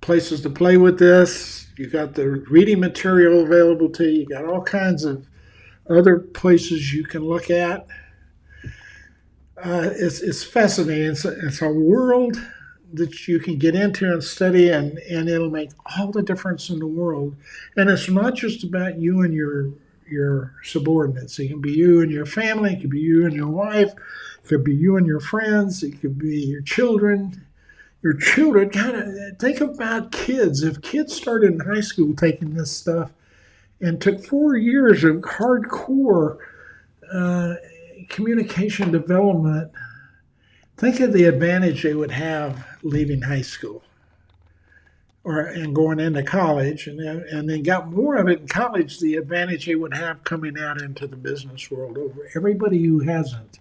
places to play with this. You got the reading material available to you. You got all kinds of other places you can look at. It's fascinating. It's a world that you can get into and study, and it'll make all the difference in the world. And it's not just about you and your subordinates. It can be you and your family. It could be you and your wife. It could be you and your friends. It could be your children. Your children, think about kids. If kids started in high school taking this stuff and took 4 years of hardcore communication development, think of the advantage they would have leaving high school and going into college, and then got more of it in college, the advantage they would have coming out into the business world over everybody who hasn't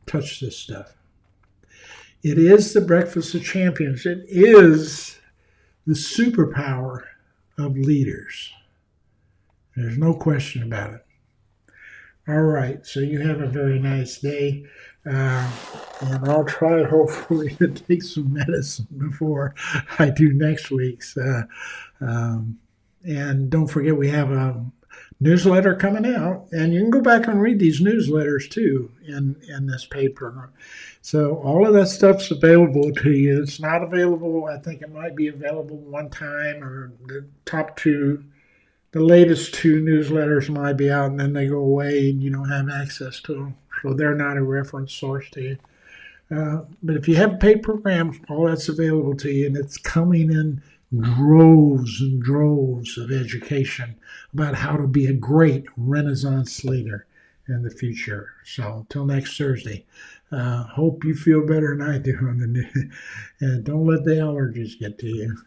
touched this stuff. It is the breakfast of champions. It is the superpower of leaders. There's no question about it. All right, so you have a very nice day. And I'll try, hopefully, to take some medicine before I do next week's. And don't forget, we have a newsletter coming out. And you can go back and read these newsletters, too, in this paid program. So all of that stuff's available to you. It's not available. I think it might be available one time, or the latest two newsletters might be out, and then they go away and you don't have access to them. So they're not a reference source to you. But if you have a paid program, all that's available to you, and it's coming in droves and droves of education about how to be a great Renaissance leader in the future. So until next Thursday, hope you feel better than I do and don't let the allergies get to you.